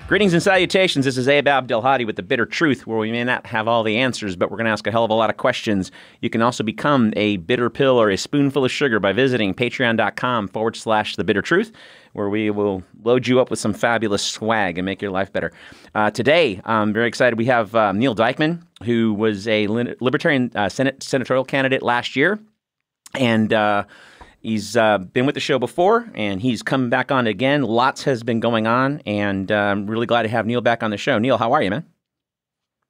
Greetings and salutations. This is Abdelhadi with The Bitter Truth, where we may not have all the answers, but we're going to ask a hell of a lot of questions. You can also become a bitter pill or a spoonful of sugar by visiting patreon.com/The Bitter Truth, where we will load you up with some fabulous swag and make your life better. Today, I'm very excited. We have Neal Dikeman, who was a Libertarian senatorial candidate last year, and he's been with the show before, and he's come back on again. Lots has been going on, and I'm really glad to have Neal back on the show. Neal, how are you, man?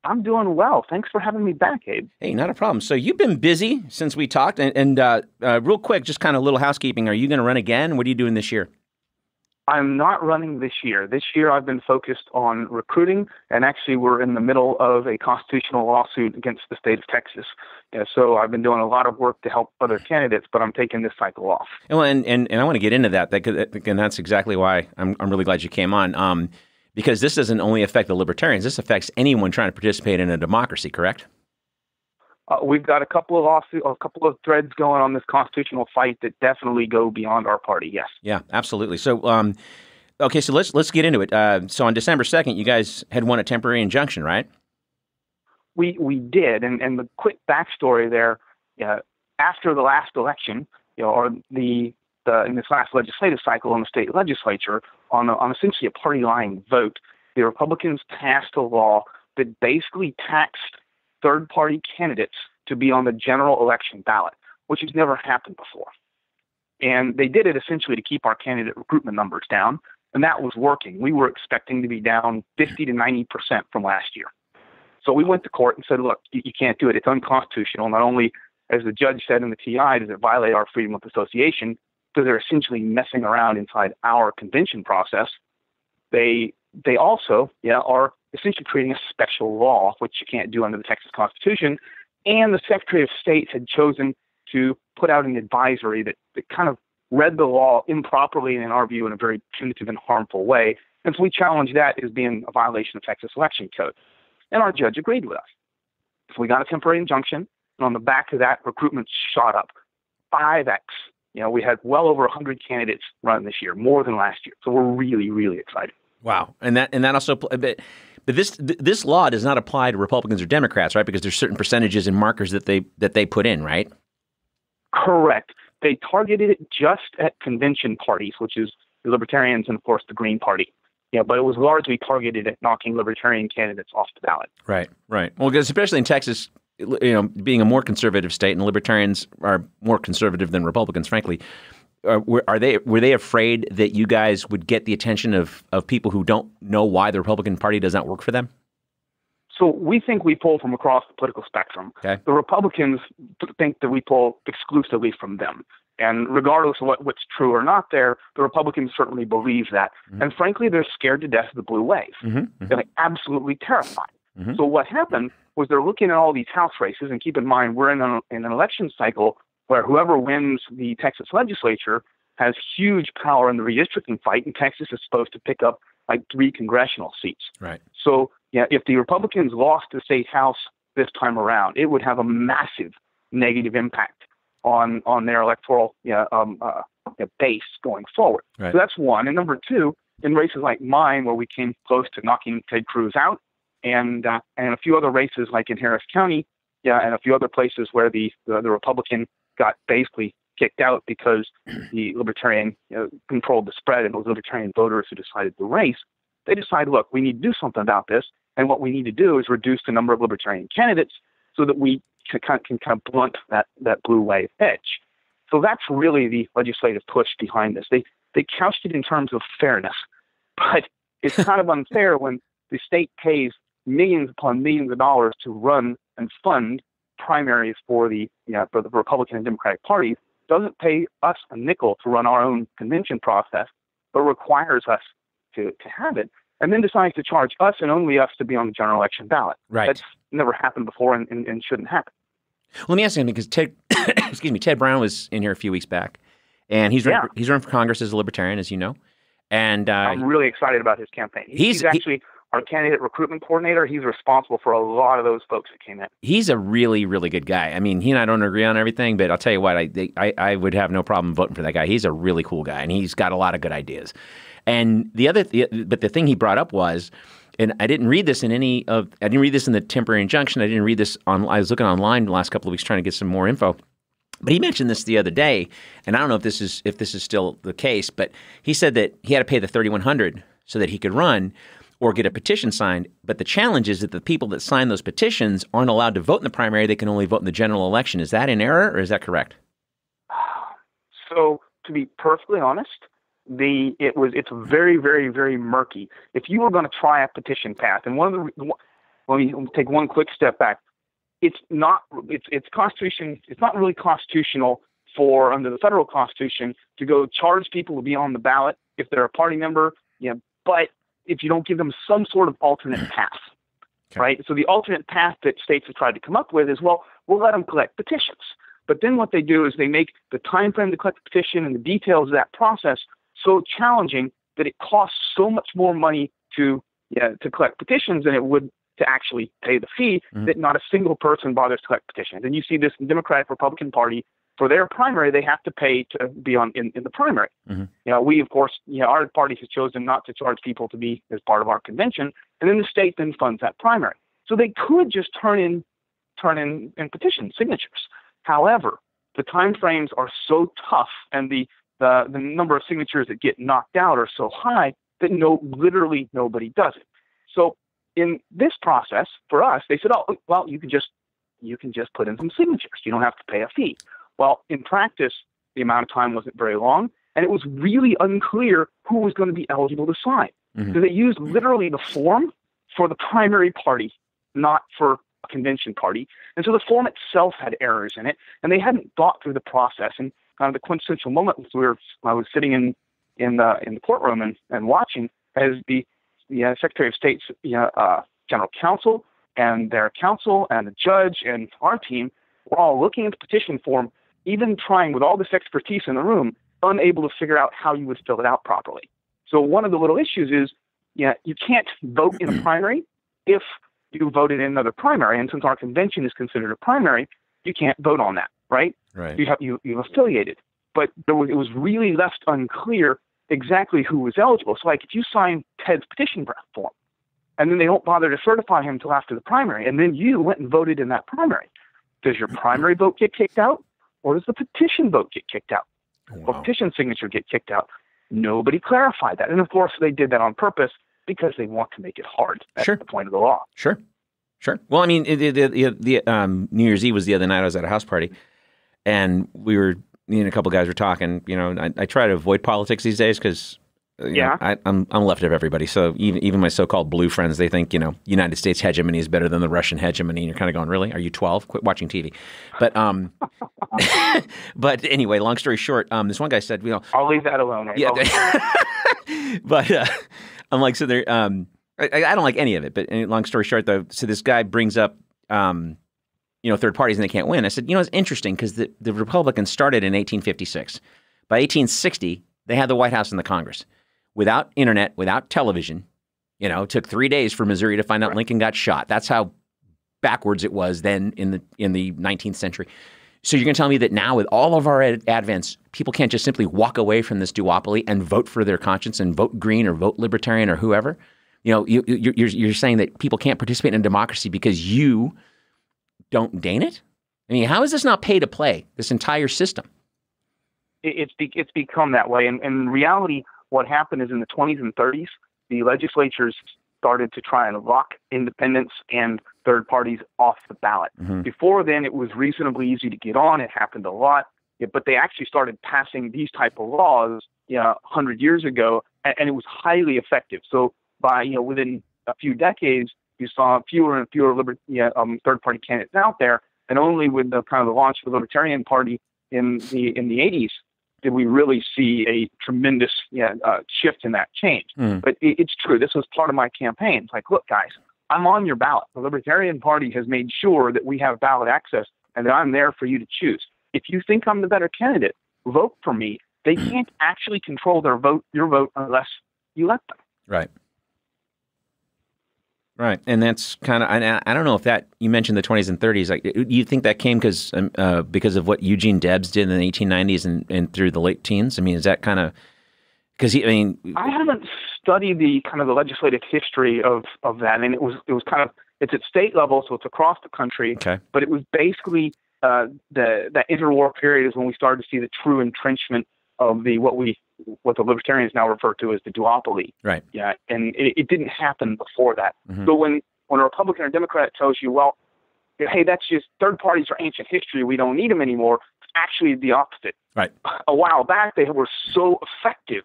I'm doing well. Thanks for having me back, Abe. Hey, not a problem. So you've been busy since we talked, and real quick, just kind of a little housekeeping. Are you going to run again? What are you doing this year? I'm not running this year. This year I've been focused on recruiting, and actually we're in the middle of a constitutional lawsuit against the state of Texas. So I've been doing a lot of work to help other candidates, but I'm taking this cycle off. Well, and I want to get into that, and that's exactly why I'm really glad you came on, because this doesn't only affect the Libertarians. This affects anyone trying to participate in a democracy, correct? We've got a couple of threads going on this constitutional fight that definitely go beyond our party. Yes. Yeah, absolutely. So, okay, so let's get into it. So on December 2nd, you guys had won a temporary injunction, right? We did, and the quick backstory there. After the last election, or in this last legislative cycle in the state legislature, on essentially a party line vote, the Republicans passed a law that basically taxed third-party candidates to be on the general election ballot, which has never happened before. And they did it essentially to keep our candidate recruitment numbers down, and that was working. We were expecting to be down 50 to 90% from last year. So we went to court and said, look, you can't do it. It's unconstitutional. Not only, as the judge said in the TI, does it violate our freedom of association, because they're essentially messing around inside our convention process. They also are essentially creating a special law, which you can't do under the Texas Constitution. And the Secretary of State had chosen to put out an advisory that kind of read the law improperly and, in our view, in a very punitive and harmful way. And so we challenged that as being a violation of Texas election code. And our judge agreed with us. So we got a temporary injunction. And on the back of that, recruitment shot up 5x. We had well over 100 candidates run this year, more than last year. So we're really, really excited. Wow. And that also, but this law does not apply to Republicans or Democrats, right? Because there's certain percentages and markers that they put in, right? Correct. They targeted it just at convention parties, which is the Libertarians and, of course, the Green Party. But it was largely targeted at knocking Libertarian candidates off the ballot. Right. Well, because especially in Texas, being a more conservative state, and Libertarians are more conservative than Republicans, frankly. Were they afraid that you guys would get the attention of people who don't know why the Republican Party does not work for them? So we think we pull from across the political spectrum. Okay. The Republicans think that we pull exclusively from them. And regardless of what's true or not there, the Republicans certainly believe that. Mm-hmm. And frankly, they're scared to death of the blue wave. Mm-hmm. Mm-hmm. They're absolutely terrified. Mm-hmm. So what happened was they're looking at all these House races, and keep in mind, we're in an election cycle where whoever wins the Texas legislature has huge power in the redistricting fight, and Texas is supposed to pick up like 3 congressional seats. Right. So if the Republicans lost the state House this time around, it would have a massive negative impact on their electoral base going forward. Right. So that's one. And number two, in races like mine, where we came close to knocking Ted Cruz out, and a few other races like in Harris County, and a few other places where the Republican got basically kicked out because the Libertarian controlled the spread, and it was Libertarian voters who decided the race. They decided, look, we need to do something about this, and what we need to do is reduce the number of Libertarian candidates so that we can kind of blunt that blue wave edge. So that's really the legislative push behind this. They couched it in terms of fairness, but it's kind of unfair when the state pays millions upon millions of dollars to run and fund primaries for the Republican and Democratic parties, doesn't pay us a nickel to run our own convention process, but requires us to have it, and then decides to charge us and only us to be on the general election ballot. Right. That's never happened before and shouldn't happen. Let me ask you something, because Ted Brown was in here a few weeks back, and he's run for Congress as a Libertarian, as you know. And I'm really excited about his campaign. He's actually our candidate recruitment coordinator. He's responsible for a lot of those folks that came in. He's a really, really good guy. I mean, he and I don't agree on everything, but I'll tell you what, I would have no problem voting for that guy. He's a really cool guy, and he's got a lot of good ideas. And but the thing he brought up was, and I didn't read this in I didn't read this in the temporary injunction. I didn't read this on. I was looking online the last couple of weeks trying to get some more info. But he mentioned this the other day, and I don't know if this is still the case, but he said that he had to pay the $3,100 so that he could run or get a petition signed. But the challenge is that the people that sign those petitions aren't allowed to vote in the primary. They can only vote in the general election. Is that in error, or is that correct? So to be perfectly honest, it's very, very, very murky. If you were going to try a petition path, and let me take one quick step back. It's not really constitutional for, under the federal Constitution, to go charge people to be on the ballot if they're a party member. But if you don't give them some sort of alternate path, okay. Right? So the alternate path that states have tried to come up with is, well, we'll let them collect petitions. But then what they do is they make the time frame to collect the petition and the details of that process so challenging that it costs so much more money to collect petitions than it would to actually pay the fee, that not a single person bothers to collect petitions. And you see this in the Democratic Republican Party. For their primary, they have to pay to be in the primary. We, of course, our party has chosen not to charge people to be as part of our convention, and then the state then funds that primary. So they could just turn in petition signatures. However, the timeframes are so tough, and the number of signatures that get knocked out are so high that literally nobody does it. So in this process, for us, they said, "Oh, well, you can just put in some signatures. You don't have to pay a fee." Well, in practice, the amount of time wasn't very long, and it was really unclear who was going to be eligible to sign. So they used literally the form for the primary party, not for a convention party, and so the form itself had errors in it, and they hadn't thought through the process. And kind of the quintessential moment was I was sitting in the courtroom and watching as the Secretary of State's general counsel and their counsel and the judge and our team were all looking at the petition form, even trying with all this expertise in the room, unable to figure out how you would fill it out properly. So one of the little issues is, you can't vote in a primary if you voted in another primary. And since our convention is considered a primary, you can't vote on that, right? Right. You affiliated. But it was really left unclear exactly who was eligible. So like if you sign Ted's petition form, and then they don't bother to certify him until after the primary, and then you went and voted in that primary, does your primary vote get kicked out, or does the petition vote get kicked out? Or petition signature get kicked out? Nobody clarified that. And of course, they did that on purpose because they want to make it hard. That's the point of the law. Sure. Well, I mean, the New Year's Eve was the other night. I was at a house party, and me and a couple guys were talking. I try to avoid politics these days because I'm left of everybody. So even my so-called blue friends, they think United States hegemony is better than the Russian hegemony. And you're kind of going, really? Are you 12? Quit watching TV. But but anyway, long story short, this one guy said, I'll leave that alone. Right? Yeah. But I'm like, so there. I don't like any of it. But long story short, though, so this guy brings up third parties and they can't win. I said, it's interesting because the Republicans started in 1856. By 1860, they had the White House and the Congress. Without internet, without television, it took 3 days for Missouri to find out Lincoln got shot. That's how backwards it was then in the 19th century. So you're going to tell me that now with all of our advents, people can't just simply walk away from this duopoly and vote for their conscience and vote green or vote libertarian or whoever? You're saying that people can't participate in democracy because you don't deign it? I mean, how is this not pay to play, this entire system? It's become that way. And in reality, what happened is in the 20s and 30s, the legislatures started to try and lock independents and third parties off the ballot. Before then, it was reasonably easy to get on. It happened a lot. But they actually started passing these type of laws 100 years ago, and it was highly effective. So by within a few decades, you saw fewer and fewer third-party candidates out there, and only with the kind of the launch of the Libertarian Party in the 80s did we really see a tremendous shift in that change. But it's true. This was part of my campaign. It's like, look, guys, I'm on your ballot. The Libertarian Party has made sure that we have ballot access and that I'm there for you to choose. If you think I'm the better candidate, vote for me. They can't actually control your vote unless you let them. Right. Right, and that's kind of, I don't know if that, you mentioned the 20s and 30s, like, you think that came because of what Eugene Debs did in the 1890s and through the late teens? I mean, is that kind of, because I haven't studied the kind of the legislative history of that, and it was kind of, it's at state level, so it's across the country, okay. But it was basically that interwar period is when we started to see the true entrenchment of what the Libertarians now refer to as the duopoly. Right. Yeah, and it didn't happen before that. Mm-hmm. So when a Republican or Democrat tells you, well, hey, that's just third parties are ancient history, we don't need them anymore, it's actually the opposite. Right. A while back, they were so effective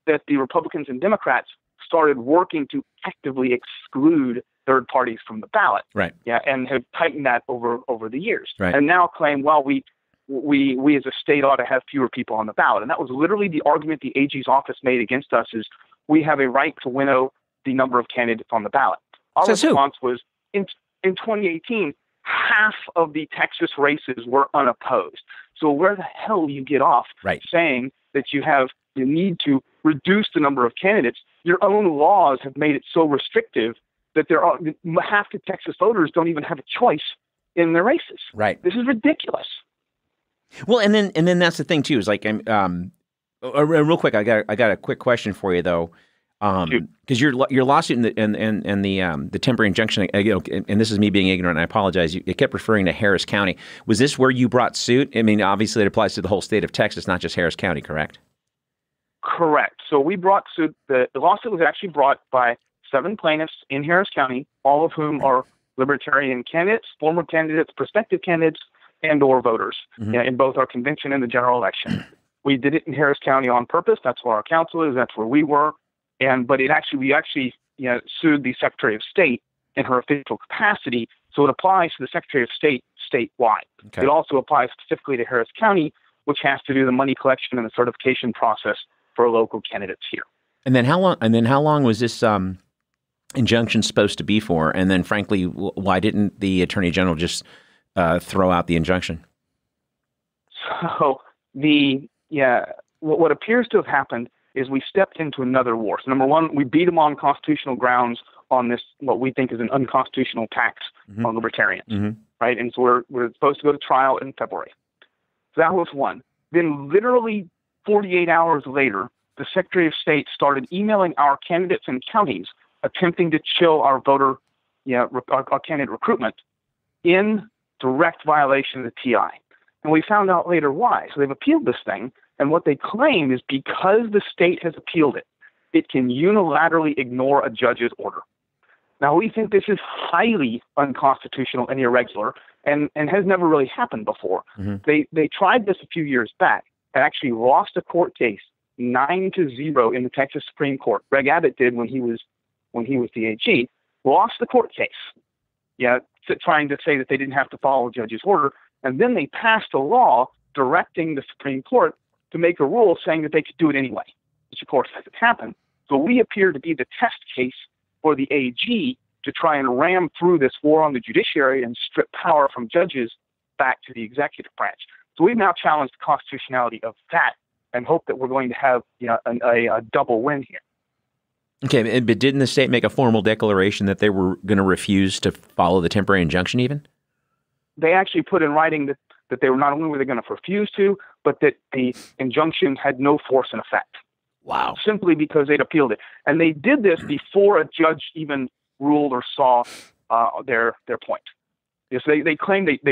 that the Republicans and Democrats started working to actively exclude third parties from the ballot. Right. Yeah, and have tightened that over the years. Right. And now claim, well, we as a state ought to have fewer people on the ballot. And that was literally the argument the AG's office made against us, is we have a right to winnow the number of candidates on the ballot. Our response was, in 2018, half of the Texas races were unopposed. So where the hell do you get off saying that you need to reduce the number of candidates? Your own laws have made it so restrictive that half the Texas voters don't even have a choice in their races. Right. This is ridiculous. Well, and then that's the thing too, is like, real quick, I got a quick question for you though, because your lawsuit and the temporary injunction, and this is me being ignorant, I apologize. It kept referring to Harris County. Was this where you brought suit? I mean, obviously it applies to the whole state of Texas, not just Harris County, correct? Correct. So we brought suit. The lawsuit was actually brought by 7 plaintiffs in Harris County, all of whom are Libertarian candidates, former candidates, prospective candidates, and/or voters in both our convention and the general election. We did it in Harris County on purpose. That's where our council is. That's where we were. But we actually sued the Secretary of State in her official capacity. So it applies to the Secretary of State statewide. Okay. It also applies specifically to Harris County, which has to do the money collection and the certification process for local candidates here. And then how long was this injunction supposed to be for? And then, frankly, why didn't the Attorney General just throw out the injunction? So what appears to have happened is we stepped into another war. So number one, we beat them on constitutional grounds on this, what we think is an unconstitutional tax on libertarians, right? And so we're supposed to go to trial in February. So that was one. Then literally 48 hours later, the Secretary of State started emailing our candidates in counties, attempting to chill our our candidate recruitment in direct violation of the TI. And we found out later why. So they've appealed this thing, and what they claim is because the state has appealed it, it can unilaterally ignore a judge's order. Now, we think this is highly unconstitutional and irregular and has never really happened before. They tried this a few years back and actually lost a court case 9-0 in the Texas Supreme Court. Greg Abbott did when he was the AG, lost the court case, trying to say that they didn't have to follow a judge's order. And then they passed a law directing the Supreme Court to make a rule saying that they could do it anyway, which of course hasn't happened. So we appear to be the test case for the AG to try and ram through this war on the judiciary and strip power from judges back to the executive branch. So we've now challenged the constitutionality of that and hope that we're going to have a double win here. Okay, but didn't the state make a formal declaration that they were going to refuse to follow the temporary injunction even? They actually put in writing that they were not only were they going to refuse to, but that the injunction had no force and effect. Wow. Simply because they'd appealed it. And they did this before a judge even ruled or saw their point. Yes, they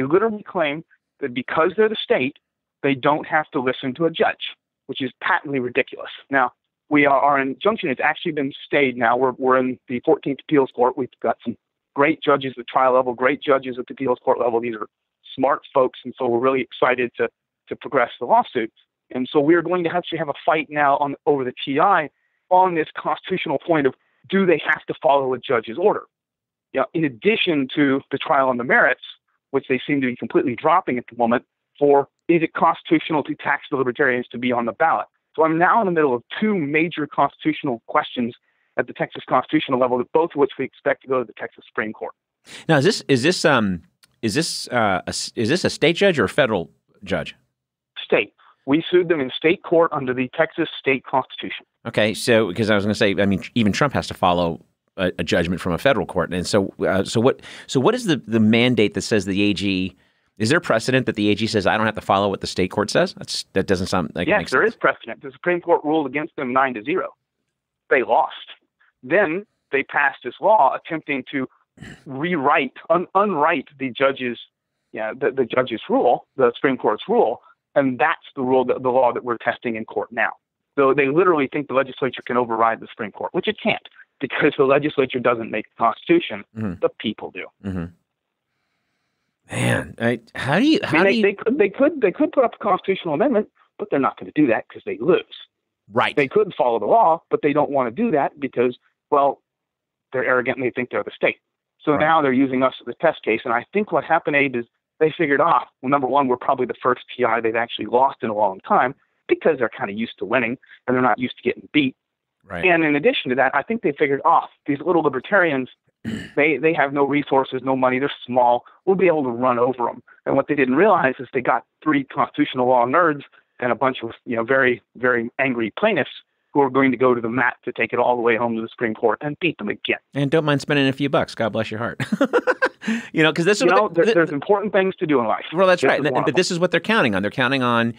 literally claim that because they're the state, they don't have to listen to a judge, which is patently ridiculous. Now, our injunction has actually been stayed now. We're in the 14th Appeals Court. We've got some great judges at trial level, great judges at the appeals court level. These are smart folks, and so we're really excited to progress the lawsuit. And so we're going to actually have a fight now over the TI on this constitutional point of, do they have to follow a judge's order? In addition to the trial on the merits, which they seem to be completely dropping at the moment, for is it constitutional to tax the libertarians to be on the ballot? So I'm now in the middle of 2 major constitutional questions at the Texas constitutional level, both of which we expect to go to the Texas Supreme Court. Now, is this a state judge or a federal judge? State. We sued them in state court under the Texas state constitution. Okay, so because I was going to say, I mean, even Trump has to follow a judgment from a federal court. And so what is the mandate that says the AG? Is there precedent that the AG says I don't have to follow what the state court says? That doesn't sound like yes, there is precedent. The Supreme Court ruled against them 9-0. They lost. Then they passed this law attempting to unwrite the judge's the judge's rule, the Supreme Court's rule, and that's the law that we're testing in court now. So they literally think the legislature can override the Supreme Court, which it can't, because the legislature doesn't make the Constitution. The people do. Man, how do you? They could put up a constitutional amendment, but they're not going to do that because they lose. Right. They could follow the law, but they don't want to do that because, well, they're arrogant and they think they're the state. So now they're using us as the test case. And I think what happened, Abe, is they figured, well, number one, we're probably the first TI they've actually lost in a long time because they're kind of used to winning and they're not used to getting beat. Right. And in addition to that, I think they figured, these little libertarians, they have no resources, no money, they're small. We'll be able to run over them. And what they didn't realize is they got 3 constitutional law nerds and a bunch of very, very angry plaintiffs who are going to go to the mat to take it all the way home to the Supreme Court and beat them again. And don't mind spending a few bucks. God bless your heart. Because this is there's important things to do in life. Well, that's right. But this is what they're counting on. They're counting on,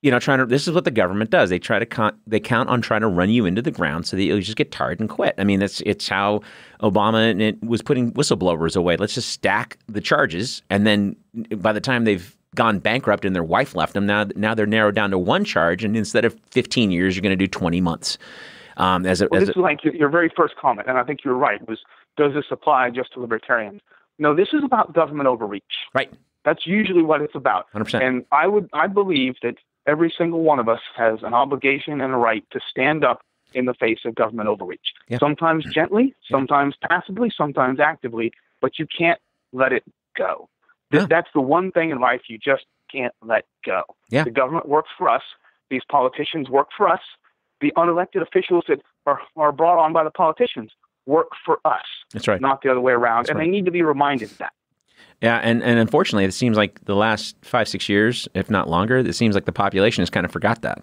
this is what the government does. They count on trying to run you into the ground so that you just get tired and quit. I mean, it's how Obama was putting whistleblowers away. Let's just stack the charges, and then by the time they've gone bankrupt and their wife left them, now they're narrowed down to 1 charge, and instead of 15 years, you're going to do 20 months. This is like your very first comment, and I think you're right, was does this apply just to libertarians? No, this is about government overreach. Right. That's usually what it's about. 100%. And I believe that every single one of us has an obligation and a right to stand up in the face of government overreach. Yeah. Sometimes gently, sometimes passively, sometimes actively, but you can't let it go. Yeah. That's the one thing in life you just can't let go. Yeah. The government works for us. These politicians work for us. The unelected officials that are brought on by the politicians work for us. That's right. Not the other way around. That's right. They need to be reminded of that. Yeah, and unfortunately, it seems like the last 5-6 years, if not longer, it seems like the population has kind of forgot that.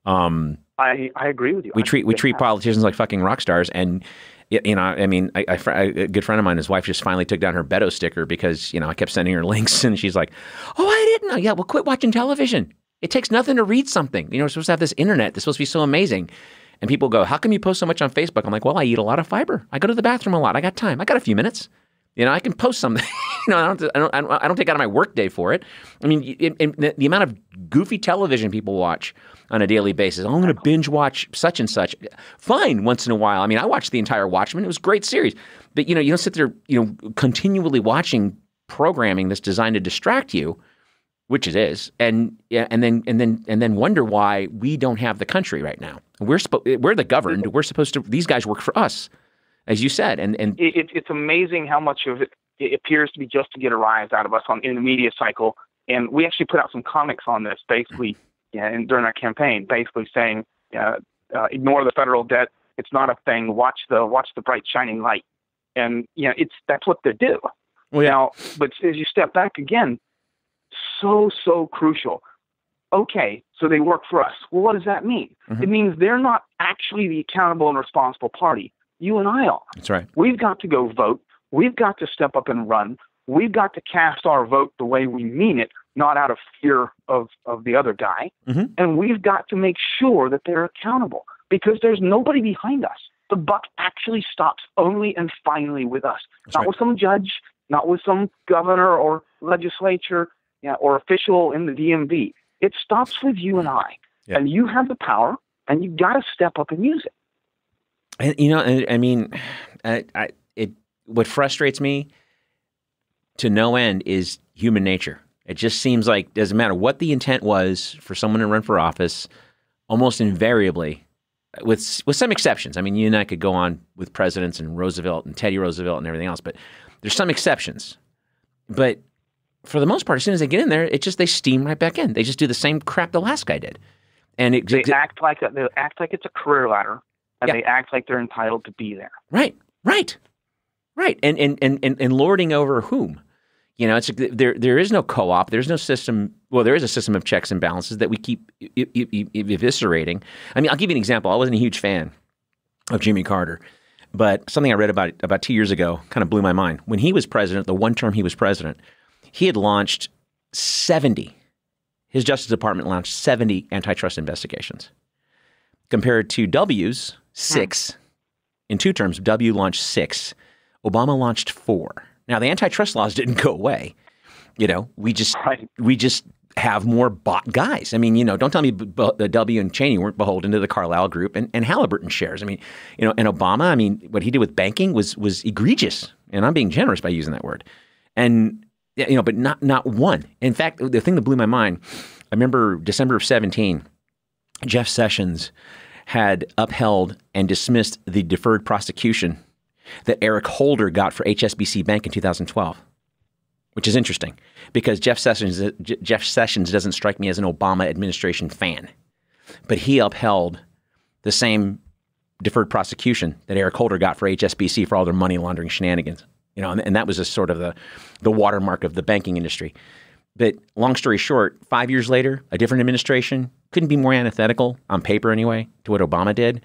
I agree with you. We treat politicians like fucking rock stars, and a good friend of mine, his wife just finally took down her Beto sticker because I kept sending her links, and she's like, "Oh, I didn't know. Yeah, well, quit watching television. It takes nothing to read something. We're supposed to have this internet. It's supposed to be so amazing." And people go, "How come you post so much on Facebook?" I'm like, "Well, I eat a lot of fiber. I go to the bathroom a lot. I got time. I got a few minutes. I can post something. I don't take out of my workday for it. I mean, the amount of goofy television people watch on a daily basis. I'm going to binge watch such and such. Fine, once in a while. I mean, I watched the entire Watchmen. It was a great series. But you don't sit there, continually watching programming that's designed to distract you, which it is, and then wonder why we don't have the country right now. We're the governed. We're supposed to. These guys work for us. As you said, and it's amazing how much of it appears to be just to get a rise out of us in the media cycle. And we actually put out some comics on this, basically, and during our campaign, basically saying, ignore the federal debt. It's not a thing. Watch the bright shining light. And that's what they do. Well, yeah. Now, but as you step back again, so crucial. Okay, so they work for us. Well, what does that mean? Mm-hmm. It means they're not actually the accountable and responsible party. You and I are. That's right. We've got to go vote. We've got to step up and run. We've got to cast our vote the way we mean it, not out of fear of the other guy. Mm-hmm. And we've got to make sure that they're accountable because there's nobody behind us. The buck actually stops only and finally with us. That's not right. With some judge, not with some governor or legislature or official in the DMV. It stops with you and I. Yeah. And you have the power, and you've got to step up and use it. And, what frustrates me to no end is human nature. It just seems like doesn't matter what the intent was for someone to run for office, almost invariably, with some exceptions. I mean, you and I could go on with presidents and Roosevelt and Teddy Roosevelt and everything else, but there's some exceptions. But for the most part, as soon as they get in there, they steam right back in. They just do the same crap the last guy did, and they act like it's a career ladder. And they act like they're entitled to be there. Right. And lording over whom? It's there is no co-op. There's no system. Well, there is a system of checks and balances that we keep eviscerating. I mean, I'll give you an example. I wasn't a huge fan of Jimmy Carter. But something I read about 2 years ago kind of blew my mind. When he was president, the one term he was president, he had launched 70. His Justice Department launched 70 antitrust investigations. Compared to W's 6, in 2 terms, W launched 6. Obama launched 4. Now, the antitrust laws didn't go away. We just have more bought guys. I mean, don't tell me the W and Cheney weren't beholden to the Carlyle Group and Halliburton shares. I mean, and Obama, what he did with banking was egregious. And I'm being generous by using that word. And, but not one. In fact, the thing that blew my mind, I remember December of 2017, Jeff Sessions had upheld and dismissed the deferred prosecution that Eric Holder got for HSBC Bank in 2012. Which is interesting because Jeff Sessions doesn't strike me as an Obama administration fan, but he upheld the same deferred prosecution that Eric Holder got for HSBC for all their money laundering shenanigans. And that was a sort of the watermark of the banking industry. But long story short, 5 years later, a different administration couldn't be more antithetical on paper anyway to what Obama did.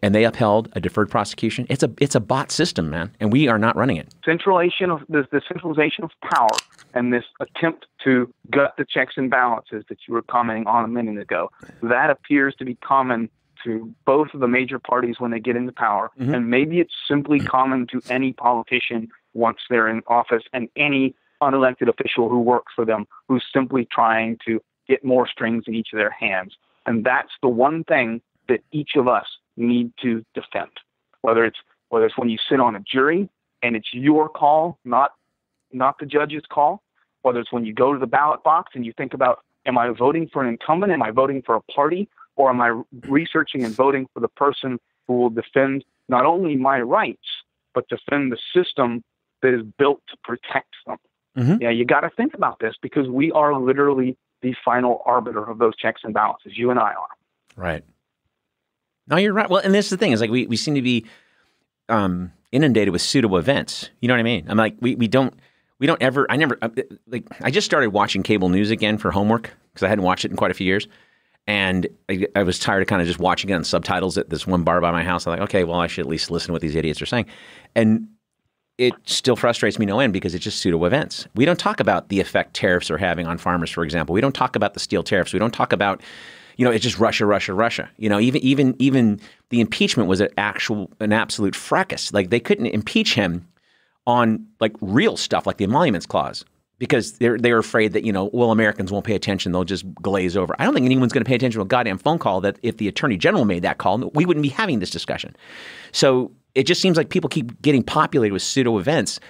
And they upheld a deferred prosecution. It's a bot system, man, and we are not running it. Centralization of the centralization of power and this attempt to gut the checks and balances that you were commenting on a minute ago, that appears to be common to both of the major parties when they get into power. Mm-hmm. And maybe it's simply common to any politician once they're in office and any unelected official who works for them who's simply trying to get more strings in each of their hands. And that's the one thing that each of us need to defend, whether it's when you sit on a jury and it's your call, not the judge's call, whether it's when you go to the ballot box and you think about, am I voting for an incumbent, am I voting for a party, or am I researching and voting for the person who will defend not only my rights, but defend the system that is built to protect them. Mm-hmm. Yeah, you got to think about this because we are literally the final arbiter of those checks and balances. You and I are. Right. No, you're right. Well, and this is the thing is like we seem to be inundated with pseudo events. You know what I mean? I'm like we don't ever. I just started watching cable news again for homework because I hadn't watched it in quite a few years, and I was tired of kind of just watching it on subtitles at this one bar by my house. I'm like, okay, well, I should at least listen to what these idiots are saying, and it still frustrates me no end because it's just pseudo events. We don't talk about the effect tariffs are having on farmers, for example. We don't talk about the steel tariffs. We don't talk about it's just Russia, Russia, Russia. Even the impeachment was an absolute fracas. Like they couldn't impeach him on like real stuff like the emoluments clause because they're afraid that Americans won't pay attention. They'll just glaze over. I don't think anyone's going to pay attention to a goddamn phone call that if the attorney general made that call, we wouldn't be having this discussion. So it just seems like people keep getting populated with pseudo events.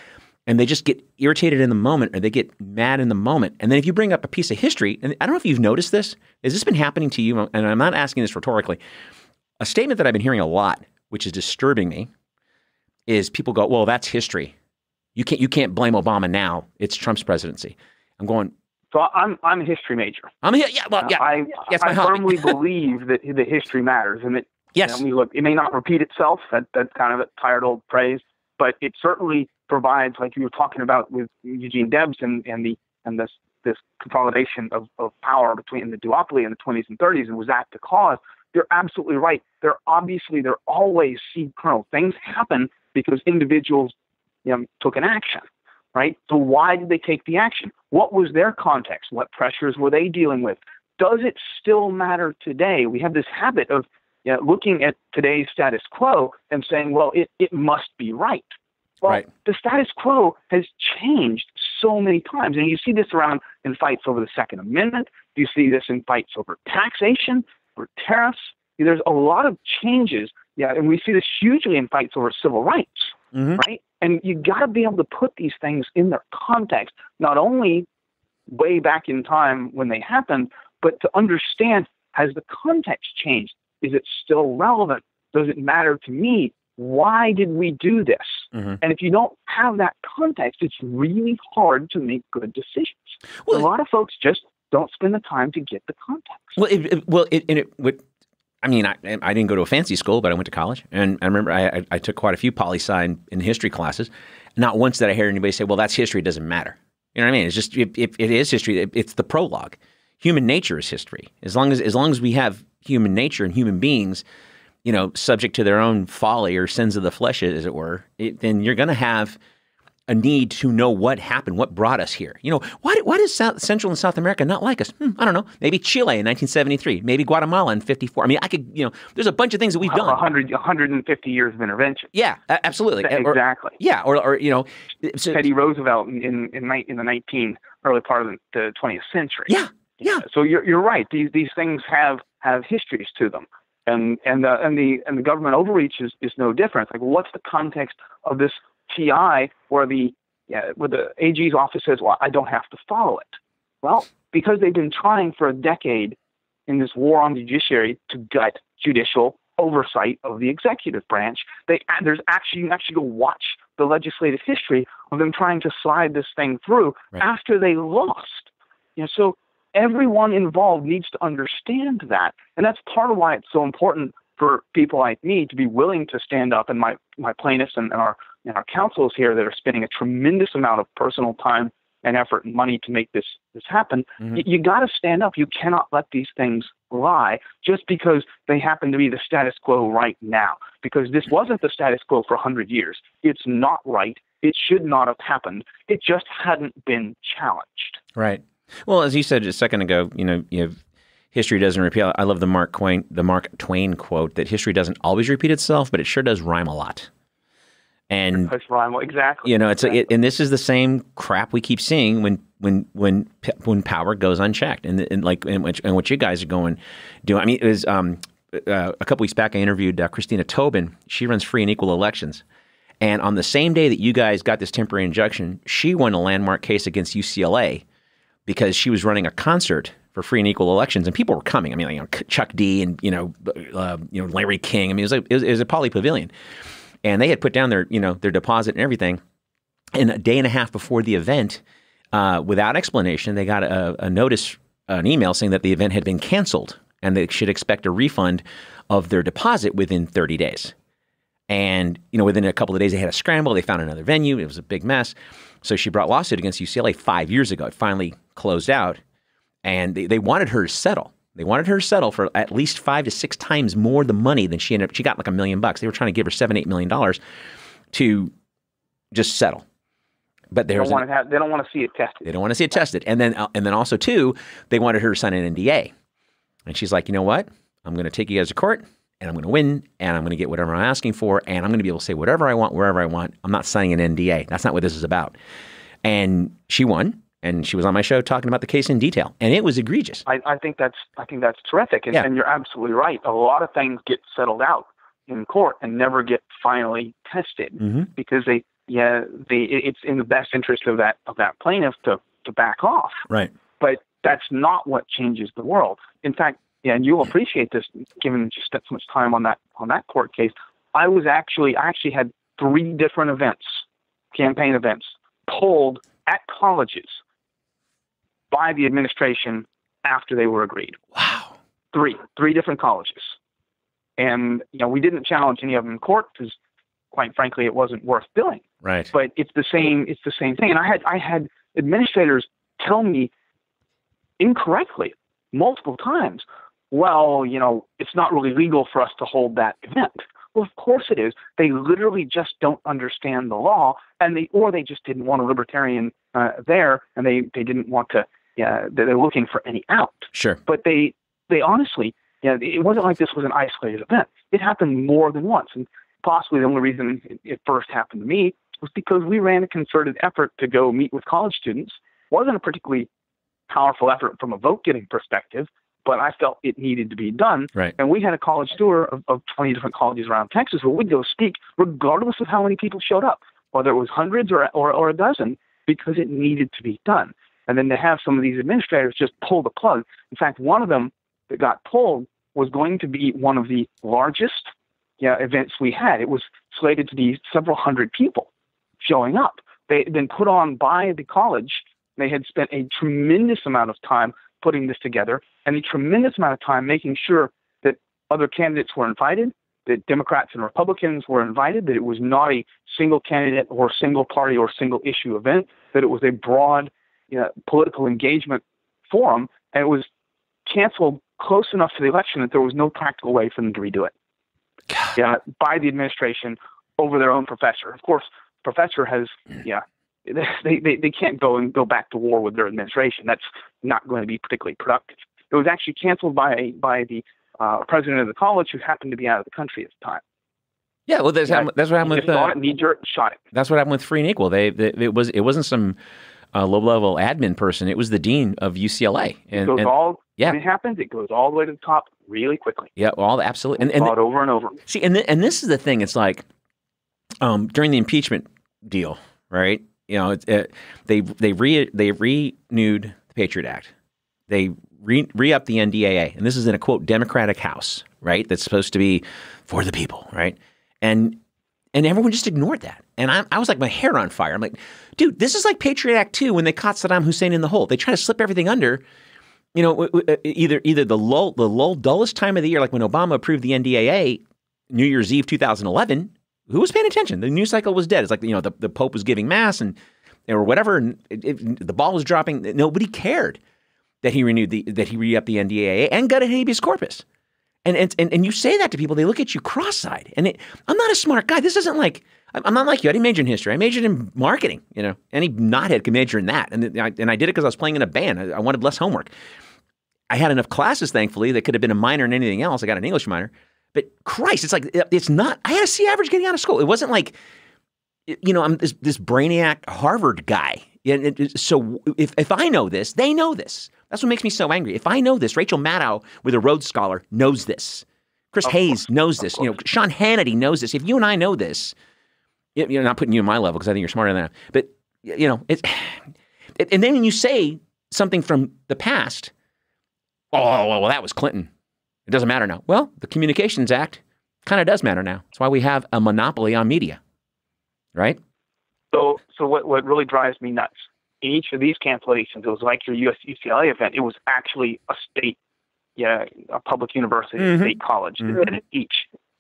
And they just get irritated in the moment or they get mad in the moment. And then if you bring up a piece of history, and I don't know if you've noticed this, has this been happening to you? And I'm not asking this rhetorically. A statement that I've been hearing a lot, which is disturbing me, is people go, well, that's history. You can't blame Obama now. It's Trump's presidency. I'm going. So I'm a history major. I firmly believe that the history matters. And that, yes. Look, it may not repeat itself. That's kind of a tired old phrase, but it certainly provides, like you were talking about with Eugene Debs and this consolidation of power between the duopoly in the 20s and 30s, and was that the cause? You're absolutely right. They're always seed kernel. Things happen because individuals took an action, right? So why did they take the action? What was their context? What pressures were they dealing with? Does it still matter today? We have this habit of looking at today's status quo and saying, well, it must be right. Well, right. The status quo has changed so many times. And you see this around in fights over the Second Amendment. You see this in fights over taxation, over tariffs. There's a lot of changes. Yeah, and we see this hugely in fights over civil rights, right? And you got to be able to put these things in their context, not only way back in time when they happened, but to understand, has the context changed? Is it still relevant? Does it matter to me? Why did we do this? Mm-hmm. And if you don't have that context, it's really hard to make good decisions. Well, a lot of folks just don't spend the time to get the context. I didn't go to a fancy school, but I went to college. And I remember I took quite a few poli-sci in history classes. Not once did I hear anybody say, well, that's history. It doesn't matter. You know what I mean? It's just, if it is history, it's the prologue. Human nature is history. As long as we have human nature and human beings, subject to their own folly or sins of the flesh, as it were, then you're going to have a need to know what happened, what brought us here. Why is Central and South America not like us? I don't know. Maybe Chile in 1973, maybe Guatemala in 54. I mean, there's a bunch of things that we've done. 150 years of intervention. Yeah, absolutely. Exactly. So, Teddy Roosevelt in the early part of the 20th century. Yeah. So you're right. These things have histories to them. And the government overreach is no different. Like, what's the context of this TI where the AG's office says, well, I don't have to follow it? Well, because they've been trying for a decade in this war on the judiciary to gut judicial oversight of the executive branch. You can actually go watch the legislative history of them trying to slide this thing through after they lost. So everyone involved needs to understand that. And that's part of why it's so important for people like me to be willing to stand up, and my plaintiffs and our counsels here that are spending a tremendous amount of personal time and effort and money to make this happen. Mm-hmm. You got to stand up. You cannot let these things lie just because they happen to be the status quo right now, because this wasn't the status quo for 100 years. It's not right. It should not have happened. It just hadn't been challenged. Right. Well, as you said just a second ago, you have history doesn't repeat. I love the Mark Twain quote that history doesn't always repeat itself, but it sure does rhyme a lot. And exactly. And this is the same crap we keep seeing when power goes unchecked, and what you guys are doing. I mean, it was a couple weeks back I interviewed Christina Tobin. She runs Free and Equal Elections, and on the same day that you guys got this temporary injunction, she won a landmark case against UCLA because she was running a concert for Free and Equal Elections, and people were coming. I mean, Chuck D and Larry King. I mean, it was a Poly Pavilion. And they had put down their deposit and everything. And a day and a half before the event, without explanation, they got a notice, an email saying that the event had been canceled and they should expect a refund of their deposit within 30 days. And, within a couple of days, they had a scramble. They found another venue. It was a big mess. So she brought lawsuit against UCLA 5 years ago. It finally closed out. And they wanted her to settle. They wanted her to settle for at least 5 to 6 times more the money than she ended up. She got like $1 million. They were trying to give her $7-8 million to just settle. But they don't want to see it tested. They don't want to see it tested. And then also too, they wanted her to sign an NDA. And she's like, you know what? I'm going to take you guys to court, and I'm going to win, and I'm going to get whatever I'm asking for, and I'm going to be able to say whatever I want, wherever I want. I'm not signing an NDA. That's not what this is about. And she won. And she was on my show talking about the case in detail, and it was egregious. I think that's terrific, and you're absolutely right. A lot of things get settled out in court and never get finally tested because it's in the best interest of that plaintiff to back off. Right. But that's not what changes the world. In fact, and you'll appreciate this, given you spent so much time on that court case. I actually had 3 different campaign events, pulled at colleges by the administration after they were agreed. Wow. 3 different colleges. And, we didn't challenge any of them in court because, quite frankly, it wasn't worth doing. Right. But it's the same thing. And I had administrators tell me incorrectly multiple times, well, it's not really legal for us to hold that event. Well, of course it is. They literally just don't understand the law, and they just didn't want a libertarian there, and they didn't want to. They're looking for any out. Sure. But they honestly, it wasn't like this was an isolated event. It happened more than once, and possibly the only reason it first happened to me was because we ran a concerted effort to go meet with college students. It wasn't a particularly powerful effort from a vote-getting perspective, but I felt it needed to be done. Right. And we had a college tour of 20 different colleges around Texas where we'd go speak regardless of how many people showed up, whether it was hundreds or a dozen, because it needed to be done. And then to have some of these administrators just pull the plug. In fact, one of them that got pulled was going to be one of the largest events we had. It was slated to be several hundred people showing up. They had been put on by the college. They had spent a tremendous amount of time putting this together and a tremendous amount of time making sure that other candidates were invited, that Democrats and Republicans were invited, that it was not a single candidate or single party or single issue event, that it was a broad political engagement forum, and it was canceled close enough to the election that there was no practical way for them to redo it. by the administration over their own professor. Of course, professor has, they can't go back to war with their administration. That's not going to be particularly productive. It was actually canceled by the president of the college, who happened to be out of the country at the time. Yeah, well, that's what happened with knee-jerk shot it. That's what happened with Free and Equal. It wasn't some low-level admin person. It was the dean of UCLA. When it happens, it goes all the way to the top really quickly. Yeah, absolutely. And over and over. See, and this is the thing. It's like during the impeachment deal, right? They renewed the Patriot Act. They re-upped the NDAA, and this is in a quote Democratic House, right? That's supposed to be for the people, right? And everyone just ignored that. And I was like, my hair on fire. I'm like, dude, this is like Patriot Act 2 when they caught Saddam Hussein in the hole. They try to slip everything under. Either the dullest time of the year, like when Obama approved the NDAA, New Year's Eve 2011. Who was paying attention? The news cycle was dead. It's like the Pope was giving mass or whatever, and the ball was dropping. Nobody cared that he re-upped the NDAA and got a habeas corpus. And you say that to people, they look at you cross-eyed. And I'm not a smart guy. This isn't like, I'm not like you. I didn't major in history. I majored in marketing. Any knothead can major in that. And I did it because I was playing in a band. I wanted less homework. I had enough classes, thankfully, that could have been a minor in anything else. I got an English minor. But Christ, it's like, it's not, I had a C average getting out of school. It wasn't like, I'm this brainiac Harvard guy. So if I know this, they know this. That's what makes me so angry. If I know this, Rachel Maddow, with a Rhodes Scholar, knows this. Chris Hayes knows this. Sean Hannity knows this. If you and I know this, not putting you on my level because I think you're smarter than that. But, it's, and then when you say something from the past, well, that was Clinton. It doesn't matter now. Well, the Communications Act kind of does matter now. That's why we have a monopoly on media, right? So what really drives me nuts, in each of these cancellations, it was like your UCLA event. It was actually a state, a public university, a state college. They did it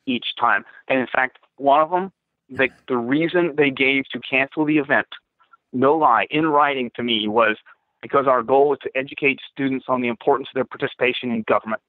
each time. And in fact, one of them, the reason they gave to cancel the event, no lie, in writing to me, was because our goal was to educate students on the importance of their participation in government,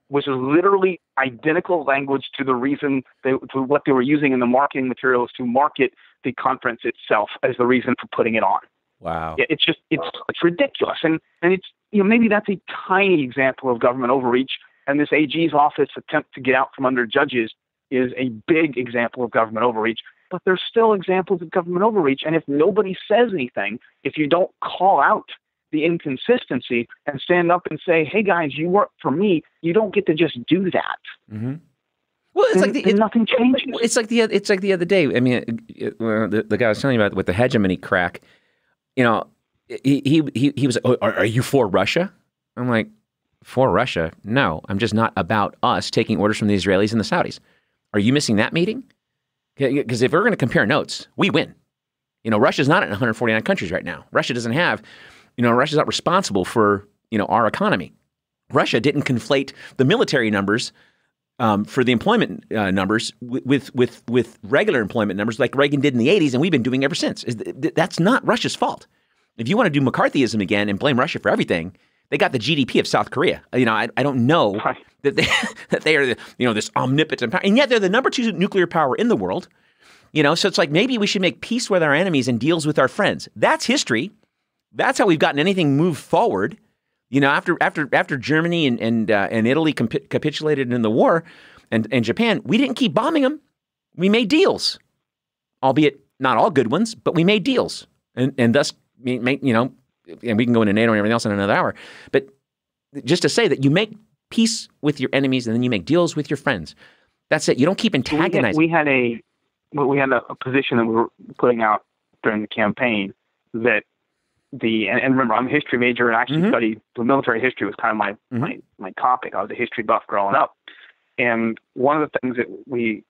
which is literally identical language to the reason to what they were using in the marketing materials to market the conference itself as the reason for putting it on. Wow. It's ridiculous. And it's, maybe that's a tiny example of government overreach. And this AG's office attempt to get out from under judges is a big example of government overreach. But there's still examples of government overreach. And if nobody says anything, if you don't call out the inconsistency and stand up and say, hey guys, you work for me, you don't get to just do that. Mm-hmm. Well, it's nothing changes. It's like the other day. I mean, the guy I was telling you about with the hegemony crack, he was, are you for Russia? I'm like, for Russia? No, I'm just not about us taking orders from the Israelis and the Saudis. Are you missing that meeting? Because if we're going to compare notes, we win. Russia's not in 149 countries right now. Russia doesn't have, Russia's not responsible for, our economy. Russia didn't conflate the military numbers for the employment numbers with regular employment numbers like Reagan did in the 80s, and we've been doing ever since. That's not Russia's fault. If you want to do McCarthyism again and blame Russia for everything, they got the GDP of South Korea. I don't know that they are this omnipotent power, and yet they're the number 2 nuclear power in the world. So it's like maybe we should make peace with our enemies and deals with our friends. That's history. That's how we've gotten anything moved forward. After Germany and Italy capitulated in the war, and Japan, we didn't keep bombing them. We made deals, albeit not all good ones, but we made deals, and thus and we can go into NATO and everything else in another hour. But just to say that you make peace with your enemies and then you make deals with your friends. That's it. You don't keep antagonizing. We had a position that we were putting out during the campaign that and remember, I'm a history major and I actually studied the military history was kind of my topic. I was a history buff growing up. And one of the things that we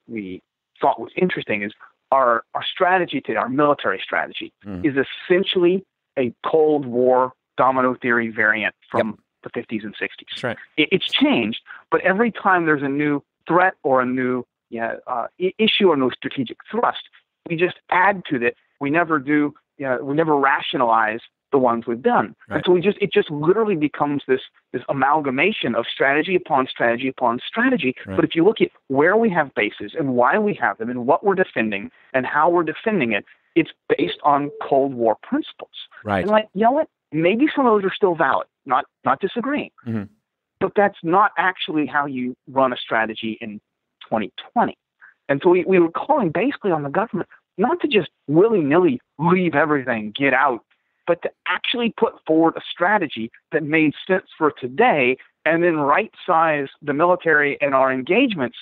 thought was interesting is our strategy today, our military strategy, is essentially a Cold War domino theory variant from the 50s and 60s. That's right. It's changed, but every time there's a new threat or a new issue or no strategic thrust, we just add to that. We never do. We never rationalize the ones we've done. Right. And so it just literally becomes this amalgamation of strategy upon strategy upon strategy. Right. But if you look at where we have bases and why we have them and what we're defending and how we're defending it, it's based on Cold War principles. Right. And like, you know what? Maybe some of those are still valid, not disagreeing. Mm-hmm. But that's not actually how you run a strategy in 2020. And so we were calling basically on the government not to just willy-nilly leave everything, get out, but to actually put forward a strategy that made sense for today and then right-size the military and our engagements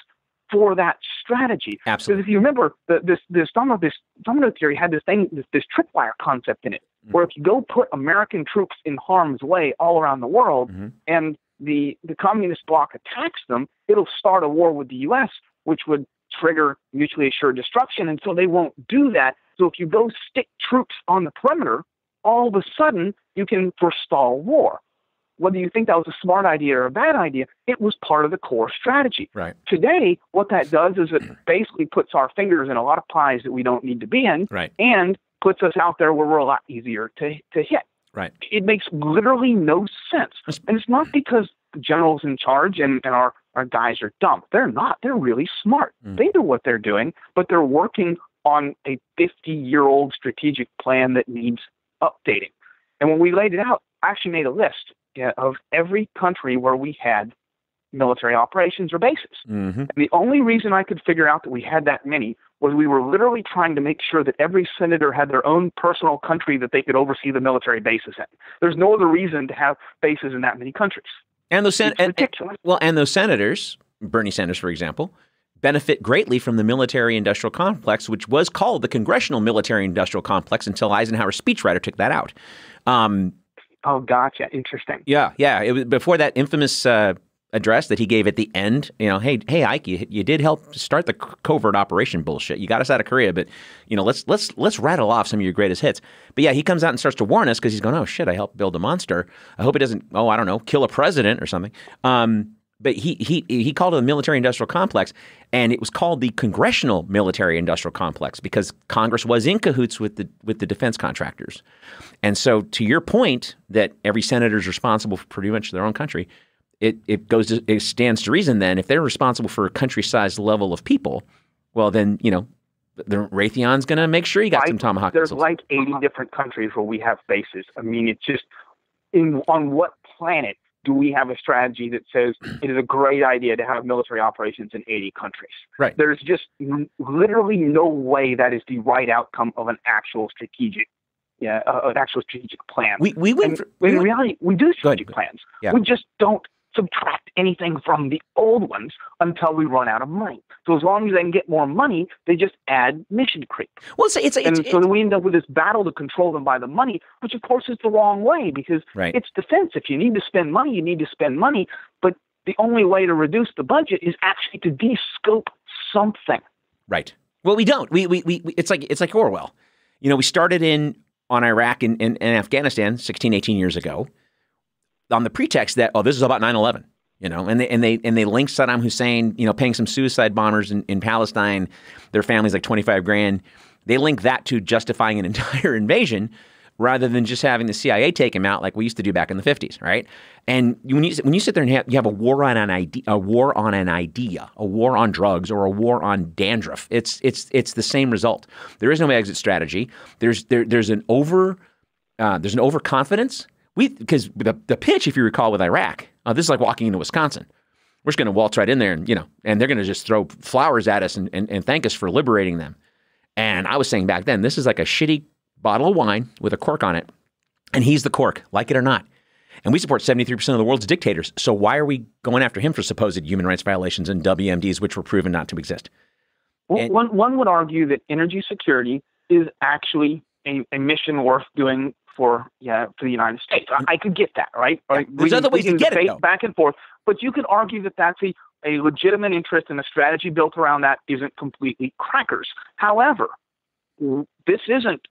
for that strategy. Absolutely. Because if you remember, this domino theory had this tripwire concept in it, where if you go put American troops in harm's way all around the world, and the communist bloc attacks them, it'll start a war with the U.S., which would trigger mutually assured destruction, and so they won't do that. So if you go stick troops on the perimeter, all of a sudden you can forestall war. Whether you think that was a smart idea or a bad idea, it was part of the core strategy. Right. Today, what that does is it basically puts our fingers in a lot of pies that we don't need to be in, Right. and puts us out there where we're a lot easier to hit. Right. It makes literally no sense. And it's not because the generals in charge and our guys are dumb. They're not. They're really smart. They know what they're doing, but they're working on a 50-year-old strategic plan that needs updating. And when we laid it out, I actually made a list of every country where we had military operations or bases. And the only reason I could figure out that we had that many was we were literally trying to make sure that every senator had their own personal country that they could oversee the military bases in. There's no other reason to have bases in that many countries. And those ridiculous. And those senators, Bernie Sanders, for example, benefit greatly from the military-industrial complex, which was called the Congressional Military-Industrial Complex until Eisenhower's speechwriter took that out. Oh, gotcha. Interesting. Yeah. It was before that infamous address that he gave at the end. You know, hey, Ike, you did help start the covert operation bullshit. You got us out of Korea, but you know, let's rattle off some of your greatest hits. But yeah, he comes out and starts to warn us because he's going, oh shit, I helped build a monster. I hope it doesn't, I don't know, kill a president or something. But he called it the military-industrial complex, and it was called the Congressional Military-Industrial Complex because Congress was in cahoots with the defense contractors. And so, to your point that every senator is responsible for pretty much their own country, it stands to reason then if they're responsible for a country-sized level of people, well then the Raytheon's going to make sure you got some Tomahawk There's missiles. like 80 different countries where we have bases. I mean, it's just on what planet do we have a strategy that says it is a great idea to have military operations in 80 countries? Right. There's just literally no way that is the right outcome of an actual strategic plan. In reality, we do strategic plans. Yeah. We just don't subtract anything from the old ones until we run out of money. So as long as they can get more money, they just add mission creep. Well, so then we end up with this battle to control them by the money, which of course is the wrong way because it's defense. If you need to spend money, you need to spend money. But the only way to reduce the budget is actually to de-scope something. Right. Well, we don't. We it's like Orwell. You know, we started on Iraq and Afghanistan 16, 18 years ago on the pretext that, this is about 9/11, and they linked Saddam Hussein, paying some suicide bombers in Palestine, their families like $25,000. They link that to justifying an entire invasion rather than just having the CIA take him out like we used to do back in the 50s, right? And when you sit there and you have a war on an idea, a war on drugs, or a war on dandruff, it's the same result. There is no exit strategy. There's an overconfidence. Because the pitch, if you recall, with Iraq, this is like walking into Wisconsin. We're just going to waltz right in there, and they're going to just throw flowers at us and thank us for liberating them. And I was saying back then, this is like a shitty bottle of wine with a cork on it, and he's the cork, like it or not. And we support 73% of the world's dictators. So why are we going after him for supposed human rights violations and WMDs, which were proven not to exist? Well, one would argue that energy security is actually a mission worth doing for the United States. I could get that, right? There's other ways to get it, though. Back and forth. But you could argue that that's a legitimate interest, and a strategy built around that isn't completely crackers. However, this isn't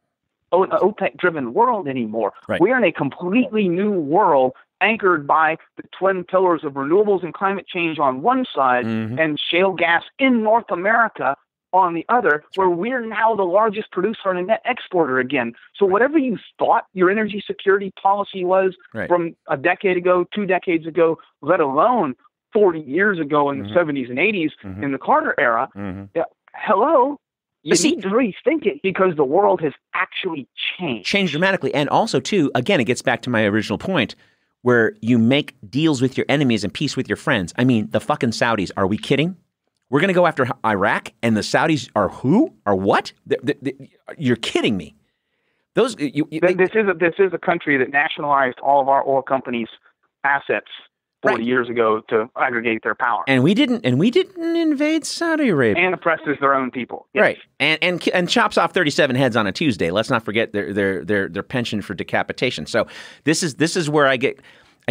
an OPEC-driven world anymore. Right. We're in a completely new world anchored by the twin pillars of renewables and climate change on one side and shale gas in North America on the other, where we're now the largest producer and a net exporter again. So whatever you thought your energy security policy was from a decade ago, 2 decades ago, let alone 40 years ago in the 70s and 80s in the Carter era, hello, you need to rethink it because the world has actually changed. Changed dramatically. And also, too, again, it gets back to my original point, where you make deals with your enemies and peace with your friends. I mean, the fucking Saudis, are we kidding? We're going to go after Iraq, and the Saudis are who? Are what? You're kidding me. This is a country that nationalized all of our oil companies' assets 40 years ago to aggregate their power. And we didn't invade Saudi Arabia. And oppresses their own people. Yes. Right. And chops off 37 heads on a Tuesday. Let's not forget their penchant for decapitation. So this is where I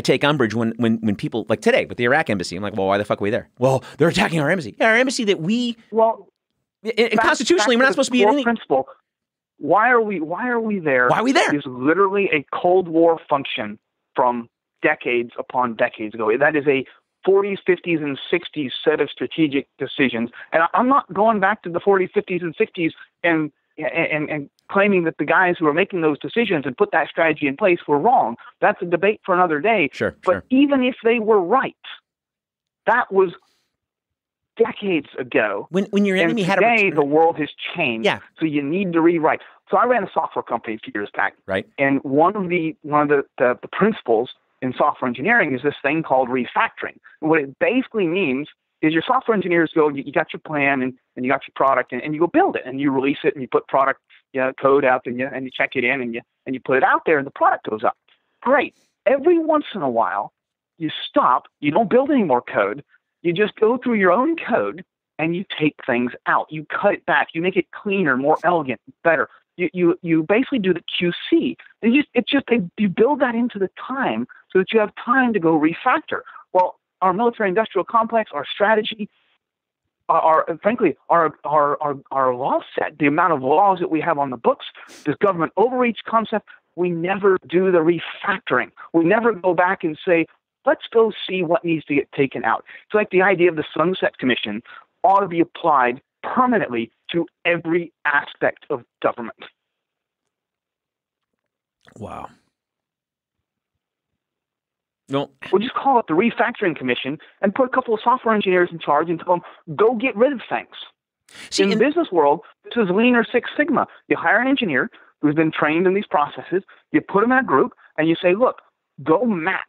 take umbrage when people, like today with the Iraq embassy, I'm like, well, why the fuck are we there? Well, they're attacking our embassy. Yeah, our embassy that we... Well, constitutionally, we're not supposed to be in anything. Principle. Why are we there? Why are we there? Is literally a Cold War function from decades upon decades ago. That is a 40s, 50s, and 60s set of strategic decisions. And I'm not going back to the 40s, 50s, and 60s and claiming that the guys who are making those decisions and put that strategy in place were wrong. That's a debate for another day. But even if they were right, that was decades ago. When your enemy had today, the world has changed. Yeah. So you need to rewrite. So I ran a software company a few years back. Right. And one of the principles in software engineering is this thing called refactoring. And what it basically means is your software engineers go, you got your plan and you got your product and you go build it and you release it and you put product code out and you check it in and you put it out there and the product goes up. Great. Every once in a while, you stop. You don't build any more code. You just go through your own code and you take things out. You cut it back. You make it cleaner, more elegant, better. You basically do the QC. You build that into the time so that you have time to go refactor. Well, our military-industrial complex, our strategy, frankly, our law set, the amount of laws that we have on the books, this government overreach concept, we never do the refactoring. We never go back and say, let's go see what needs to get taken out. It's like the idea of the Sunset Commission ought to be applied permanently to every aspect of government. Wow. No. We'll just call it the Refactoring Commission and put a couple of software engineers in charge and tell them, go get rid of things. In the business world, this is Lean or Six Sigma. You hire an engineer who's been trained in these processes, you put them in a group, and you say, look, go map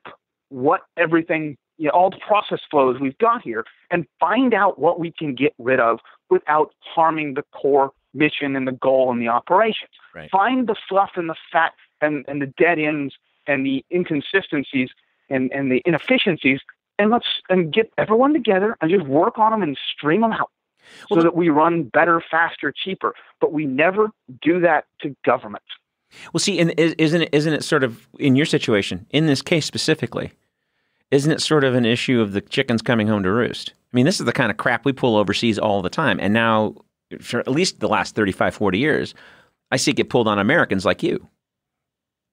what everything, all the process flows we've got here, and find out what we can get rid of without harming the core mission and the goal and the operations. Right. Find the fluff and the fat and the dead ends and the inconsistencies and the inefficiencies, and get everyone together and just work on them and stream them out so that we run better, faster, cheaper. But we never do that to government. Well, see, and isn't it sort of, in your situation, in this case specifically, isn't it sort of an issue of the chickens coming home to roost? I mean, this is the kind of crap we pull overseas all the time. And now, for at least the last 35, 40 years, I see it get pulled on Americans like you.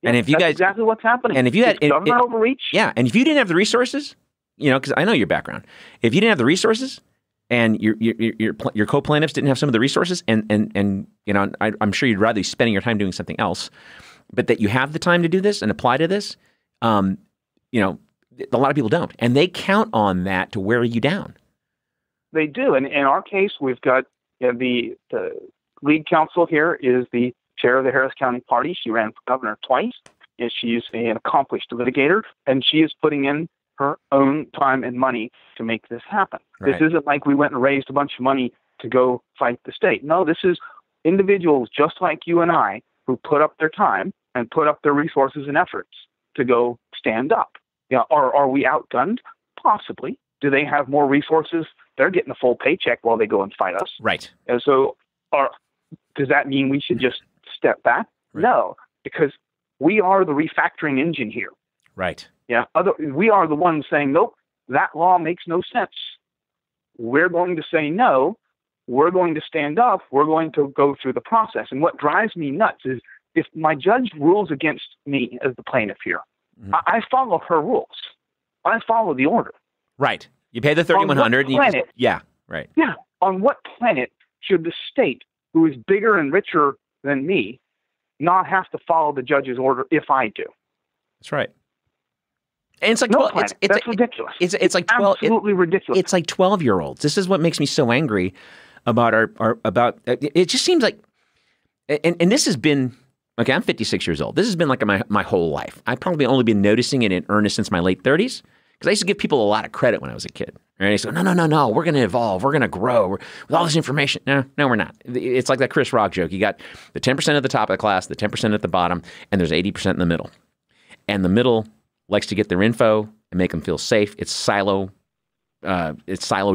Yeah, and if you guys, exactly what's happening. And if you had government overreach, and if you didn't have the resources, because I know your background, if you didn't have the resources, and your co-plaintiffs didn't have some of the resources, and I'm sure you'd rather be spending your time doing something else, but that you have the time to do this and apply to this, a lot of people don't, and they count on that to wear you down. They do, and in our case, we've got the lead counsel here is the chair of the Harris County Party. She ran for governor twice, and she's an accomplished litigator, and she is putting in her own time and money to make this happen. Right. This isn't like we went and raised a bunch of money to go fight the state. No, this is individuals just like you and I who put up their time and put up their resources and efforts to go stand up. Are we outgunned? Possibly. Do they have more resources? They're getting a full paycheck while they go and fight us. Right. And so does that mean we should just step back? Right. No, because we are the refactoring engine here. Right. Yeah. We are the ones saying, nope, that law makes no sense. We're going to say no. We're going to stand up. We're going to go through the process. And what drives me nuts is if my judge rules against me as the plaintiff here, mm-hmm. I follow her rules. I follow the order. Right. You pay the $3,100. Planet? Yeah. Right. Yeah. On what planet should the state, who is bigger and richer than me, not have to follow the judge's order if I do? That's right. And it's like that's ridiculous. It's like 12, absolutely ridiculous. It's like 12-year-olds. This is what makes me so angry about it. Just seems like, and this has been, okay, I'm 56 years old. This has been like my whole life. I've probably only been noticing it in earnest since my late 30s, because I used to give people a lot of credit when I was a kid. Right? They say, no, we're going to evolve. We're going to grow. With all this information. No, we're not. It's like that Chris Rock joke. You got the 10% at the top of the class, the 10% at the bottom, and there's 80% in the middle. And the middle likes to get their info and make them feel safe. It's silo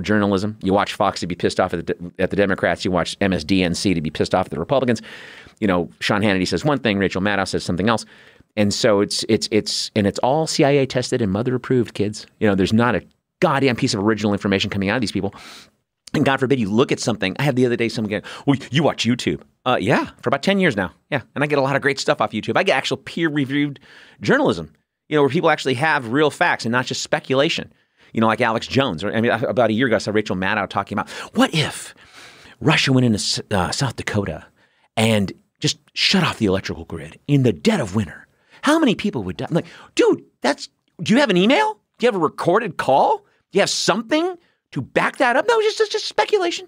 journalism. You watch Fox to be pissed off at the Democrats. You watch MSDNC to be pissed off at the Republicans. You know, Sean Hannity says one thing, Rachel Maddow says something else. And so it's all CIA tested and mother approved, kids. You know, there's not a goddamn piece of original information coming out of these people. And God forbid you look at something. I had the other day someone go, well, you watch YouTube. Yeah, for about 10 years now. Yeah. And I get a lot of great stuff off YouTube. I get actual peer-reviewed journalism, you know, where people actually have real facts and not just speculation. You know, like Alex Jones. I mean, about a year ago, I saw Rachel Maddow talking about, what if Russia went into South Dakota and just shut off the electrical grid in the dead of winter? How many people would die? I'm like, dude, do you have an email? Do you have a recorded call? Do you have something to back that up? No, it's just speculation.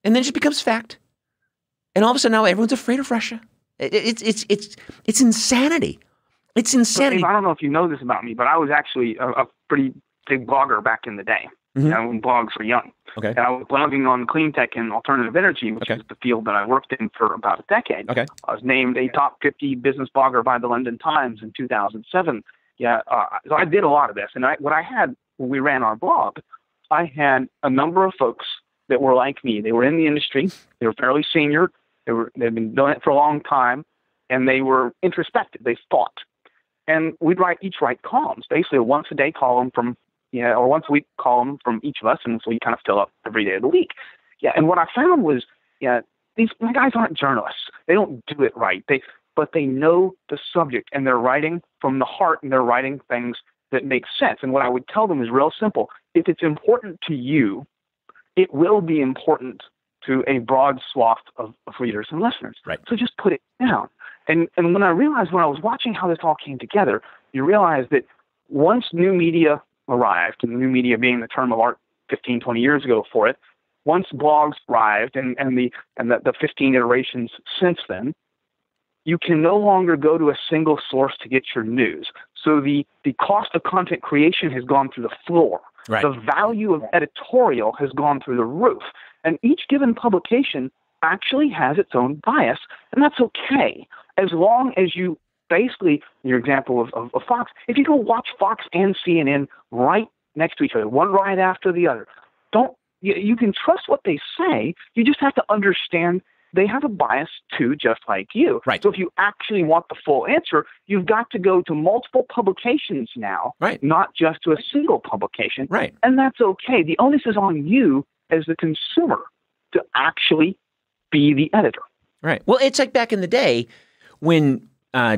And then it just becomes fact. And all of a sudden now everyone's afraid of Russia. It's insanity. It's insanity. Dave, I don't know if you know this about me, but I was actually a pretty big blogger back in the day, when blogs were young. Okay. And I was blogging on clean tech and alternative energy, which is the field that I worked in for about a decade. Okay. I was named a top 50 business blogger by the London Times in 2007. So I did a lot of this. And what I had when we ran our blog, I had a number of folks that were like me. They were in the industry. They were fairly senior. They'd been doing it for a long time, and they were introspective. They thought. And we'd each write columns, basically a once-a-day column from, or once-a-week column from each of us, and so we kind of fill up every day of the week. And what I found was, these guys aren't journalists. They don't do it right. But they know the subject, and they're writing from the heart, and they're writing things that make sense. And what I would tell them is real simple. If it's important to you, it will be important to a broad swath of readers and listeners. Right. So just put it down. And when I realized, when I was watching how this all came together, you realize that once new media arrived, and new media being the term of art 15, 20 years ago for it, once blogs arrived and the 15 iterations since then, you can no longer go to a single source to get your news. So the cost of content creation has gone through the floor. Right. The value of editorial has gone through the roof. And each given publication actually has its own bias, and that's okay. As long as you, basically, your example of Fox, if you go watch Fox and CNN right next to each other, one right after the other, you can trust what they say. You just have to understand they have a bias too, just like you. Right. So if you actually want the full answer, you've got to go to multiple publications now, right, not just to a single publication. Right. And that's okay. The onus is on you as the consumer to actually be the editor. Right. Well, it's like back in the day when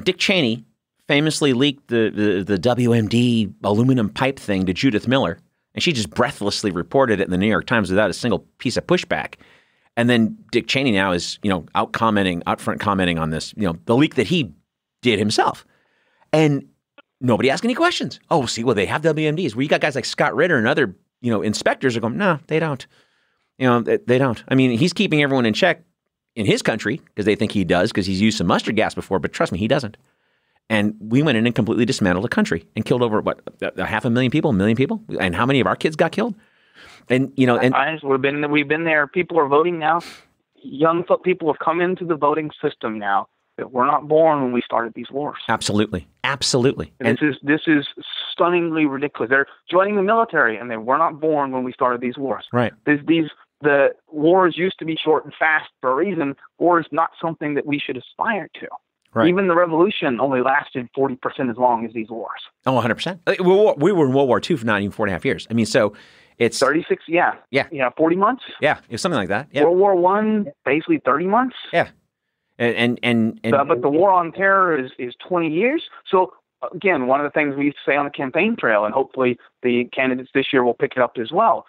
Dick Cheney famously leaked the WMD aluminum pipe thing to Judith Miller, and she just breathlessly reported it in the New York Times without a single piece of pushback. And then Dick Cheney now is, out front commenting on this, the leak that he did himself. And nobody asked any questions. Oh, see, well, they have WMDs. Where you got guys like Scott Ritter and other, inspectors are going, no, they don't. They don't. I mean, he's keeping everyone in check in his country because they think he does because he's used some mustard gas before. But trust me, he doesn't. And we went in and completely dismantled a country and killed over, 500,000 people, 1 million people? And how many of our kids got killed? And we've been there. People are voting now. Young people have come into the voting system now that were not born when we started these wars. Absolutely. And this is stunningly ridiculous. They're joining the military, and they were not born when we started these wars. Right. The wars used to be short and fast for a reason. War is not something that we should aspire to. Right. Even the revolution only lasted 40% as long as these wars. Oh, 100%. We were in World War II for not even 4.5 years. I mean, so it's 36. Yeah. 40 months. Yeah, it's something like that. Yeah. World War I, basically 30 months. Yeah. And but the war on terror is 20 years. So again, one of the things we used to say on the campaign trail, and hopefully the candidates this year will pick it up as well,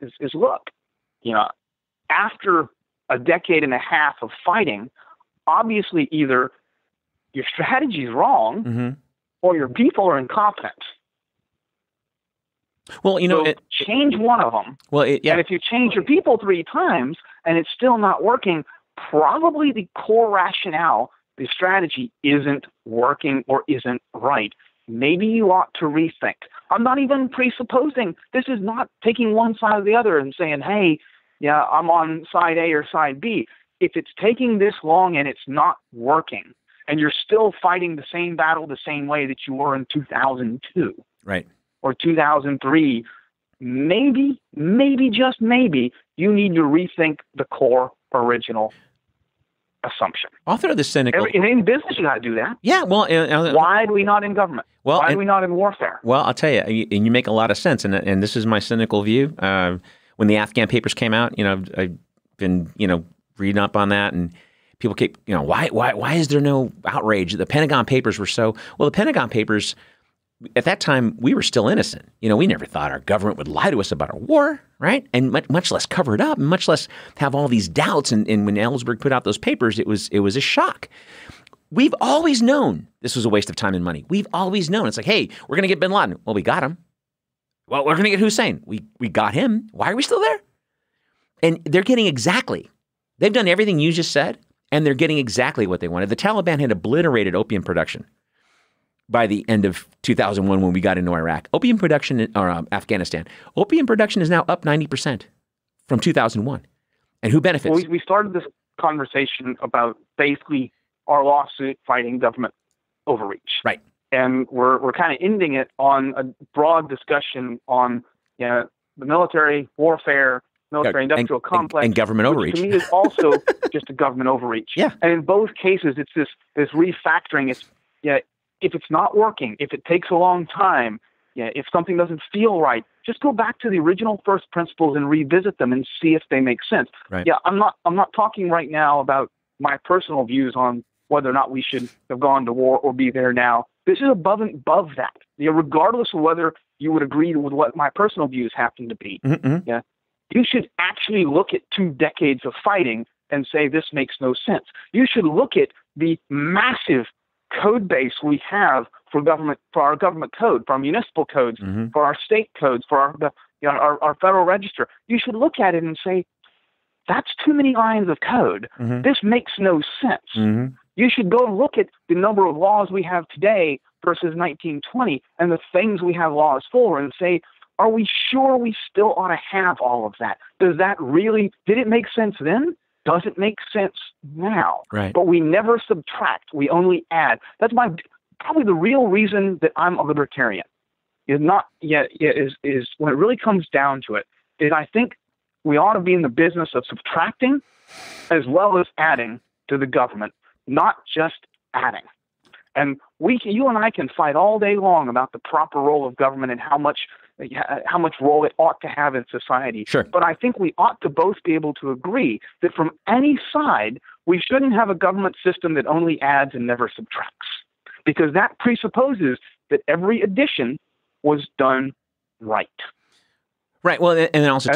is look, after a decade and a half of fighting, obviously either your strategy is wrong or your people are incompetent. Well, so change one of them. Well, and if you change your people 3 times and it's still not working, probably the core rationale, the strategy isn't working or isn't right. Maybe you ought to rethink. I'm not even presupposing. This is not taking one side or the other and saying, hey, yeah, I'm on side A or side B. If it's taking this long and it's not working, and you're still fighting the same battle the same way that you were in 2002, right, or 2003, maybe, just maybe, you need to rethink the core original assumption. Author of the cynical. In business, you got to do that. Yeah, well, why are we not in government? Why are we not in warfare? Well, I'll tell you, and you make a lot of sense, and this is my cynical view. When the Afghan papers came out, I've been reading up on that, and people keep why is there no outrage? The Pentagon Papers were so well. The Pentagon Papers. At that time, we were still innocent. We never thought our government would lie to us about our war, right? And much less cover it up, and much less have all these doubts. And when Ellsberg put out those papers, it was a shock. We've always known this was a waste of time and money. We've always known. It's like, hey, we're going to get bin Laden. Well, we got him. Well, we're going to get Hussein. We got him. Why are we still there? And they're getting exactly. They've done everything you just said, and they're getting exactly what they wanted. The Taliban had obliterated opium production by the end of 2001 when we got into Iraq. Opium production, or Afghanistan. Opium production is now up 90% from 2001. And who benefits? Well, we started this conversation about basically our lawsuit fighting government overreach. Right. And we're kind of ending it on a broad discussion on the military warfare, military-industrial complex. And government overreach. To me is also just a government overreach. Yeah. And in both cases, it's this refactoring. If it's not working, if it takes a long time, if something doesn't feel right, just go back to the original first principles and revisit them and see if they make sense. Right. Yeah, I'm not talking right now about my personal views on whether or not we should have gone to war or be there now. This is above and above that. Regardless of whether you would agree with what my personal views happen to be. Yeah, you should actually look at 2 decades of fighting and say this makes no sense. You should look at the massive code base we have for our government code, for our municipal codes, for our state codes, for our federal register. You should look at it and say, that's too many lines of code. This makes no sense. You should go and look at the number of laws we have today versus 1920 and the things we have laws for and say, are we sure we still ought to have all of that? Did it make sense then? Does it make sense now? Right. But we never subtract. We only add. That's probably the real reason that I'm a libertarian. Is when it really comes down to it, is I think we ought to be in the business of subtracting as well as adding to the government, not just adding. And you and I can fight all day long about the proper role of government and how much role it ought to have in society. Sure. But I think we ought to both be able to agree that from any side, we shouldn't have a government system that only adds and never subtracts, because that presupposes that every addition was done right. Right. Well, and then also,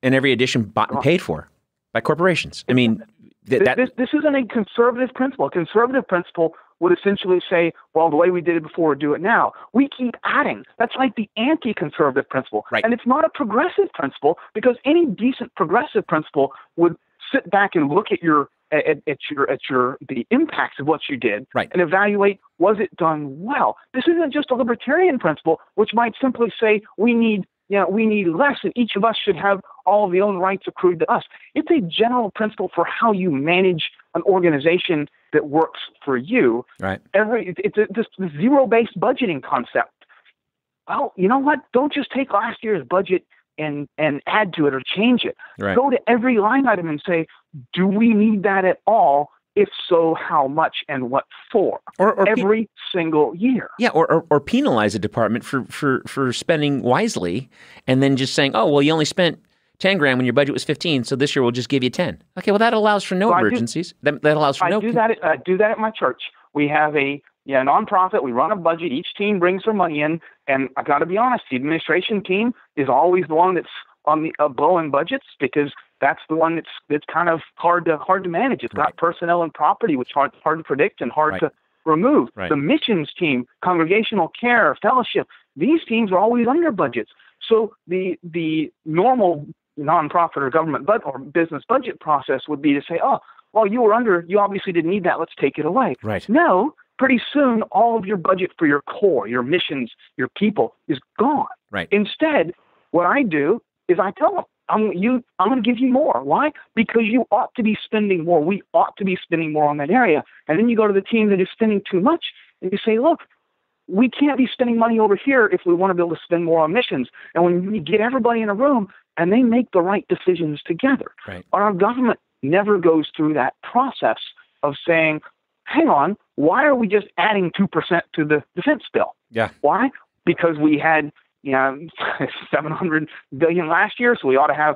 and every addition bought and paid for by corporations. I mean, this isn't a conservative principle. A conservative principle would essentially say, well, the way we did it before, do it now. We keep adding. That's like the anti-conservative principle. Right. And it's not a progressive principle, because any decent progressive principle would sit back and look at the impacts of what you did, right, and evaluate, was it done well? This isn't just a libertarian principle, which might simply say we need less, and each of us should have all of the own rights accrued to us. It's a general principle for how you manage an organization that works for you. Right. It's this zero-based budgeting concept. Well, you know what? Don't just take last year's budget and add to it or change it. Right. Go to every line item and say, do we need that at all? If so, how much and what for? Or every single year. Yeah, or penalize a department for spending wisely, and then just saying, oh, well, you only spent 10 grand when your budget was 15, so this year we'll just give you 10. Okay, well, that allows for no emergencies. That allows for no... I do that at my church. We have a nonprofit. We run a budget. Each team brings their money in, and I got to be honest, the administration team is always the one that's on the blowing budgets, because that's the one that's kind of hard to manage. It's got personnel and property, which are hard to predict and hard to remove. The missions team, congregational care, fellowship, these teams are always under budgets. So the normal nonprofit or government or business budget process would be to say, oh, well, you obviously didn't need that. Let's take it away. Right. No, pretty soon all of your budget for your core, your missions, your people is gone. Right. Instead, what I do is I tell them, I'm going to give you more. Why? Because you ought to be spending more. We ought to be spending more on that area. And then you go to the team that is spending too much and you say, look, we can't be spending money over here if we want to be able to spend more on missions. And when you get everybody in a room and they make the right decisions together, our government never goes through that process of saying, hang on, why are we just adding 2% to the defense bill? Yeah. Why? Because we had $700 billion last year, so we ought to have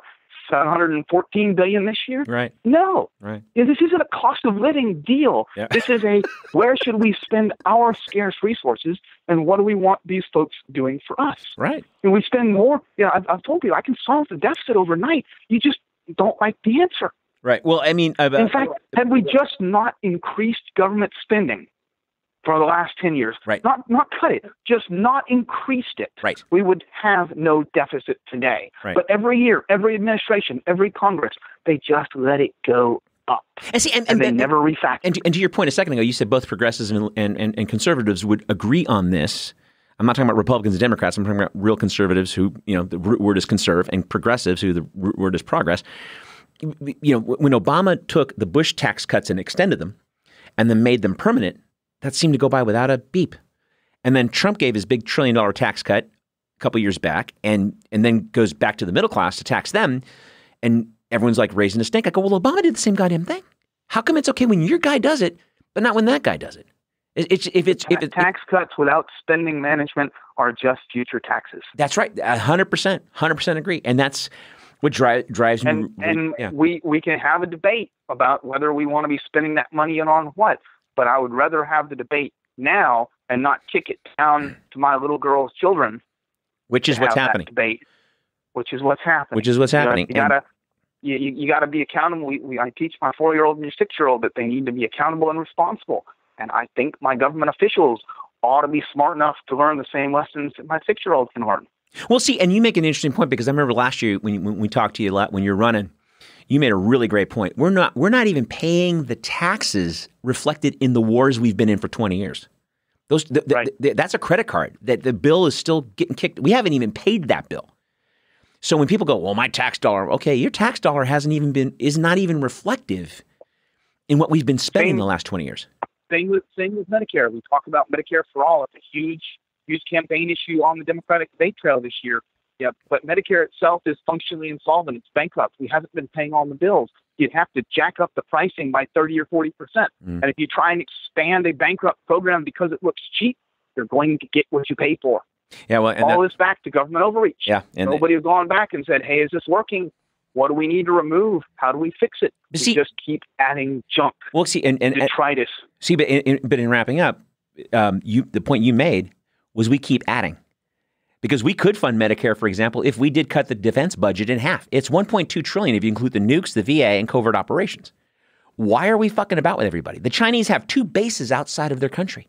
$714 billion this year. Right. No. Right. This isn't a cost of living deal. Yeah. This is where should we spend our scarce resources, and what do we want these folks doing for us? Right. And we spend more. I've told people I can solve the deficit overnight. You just don't like the answer. Right. Well, I mean, in fact, had we just not increased government spending for the last 10 years, not cut it, just not increased it, we would have no deficit today. Right. But every year, every administration, every Congress, they just let it go up. And they never refactor. And to your point a second ago, you said both progressives and conservatives would agree on this. I'm not talking about Republicans and Democrats. I'm talking about real conservatives who, the root word is conserve, and progressives who the root word is progress. When Obama took the Bush tax cuts and extended them and then made them permanent, that seemed to go by without a beep. And then Trump gave his big $1 trillion tax cut a couple years back and then goes back to the middle class to tax them. And everyone's like raising a stink. I go, well, Obama did the same goddamn thing. How come it's okay when your guy does it, but not when that guy does it? Tax cuts without spending management are just future taxes. That's right. 100% agree. And that's what drives me. And we can have a debate about whether we want to be spending that money on what. But I would rather have the debate now and not kick it down to my little girl's children. Which is what's happening. Which is what's happening. You got to be accountable. I teach my 4-year-old and your 6-year-old that they need to be accountable and responsible. And I think my government officials ought to be smart enough to learn the same lessons that my 6-year-old can learn. Well, see, and you make an interesting point, because I remember last year when we talked to you when you were running, you made a really great point. We're not even paying the taxes reflected in the wars we've been in for 20 years. That's a credit card that the bill is still getting kicked. We haven't even paid that bill. So when people go, well, my tax dollar, okay, your tax dollar is not even reflective in what we've been spending the last 20 years. Same with Medicare. We talk about Medicare for all. It's a huge campaign issue on the Democratic debate trail this year. Yeah, but Medicare itself is functionally insolvent. It's bankrupt. We haven't been paying all the bills. You'd have to jack up the pricing by 30 or 40%. And if you try and expand a bankrupt program because it looks cheap, you're going to get what you pay for. Yeah, well, and all this back to government overreach. Yeah, and nobody has gone back and said, "Hey, is this working? What do we need to remove? How do we fix it?" We just keep adding junk. Well, see, and detritus. See, but in wrapping up, the point you made was we keep adding. Because we could fund Medicare, for example, if we did cut the defense budget in half. It's $1.2 trillion if you include the nukes, the VA, and covert operations. Why are we fucking about with everybody? The Chinese have 2 bases outside of their country,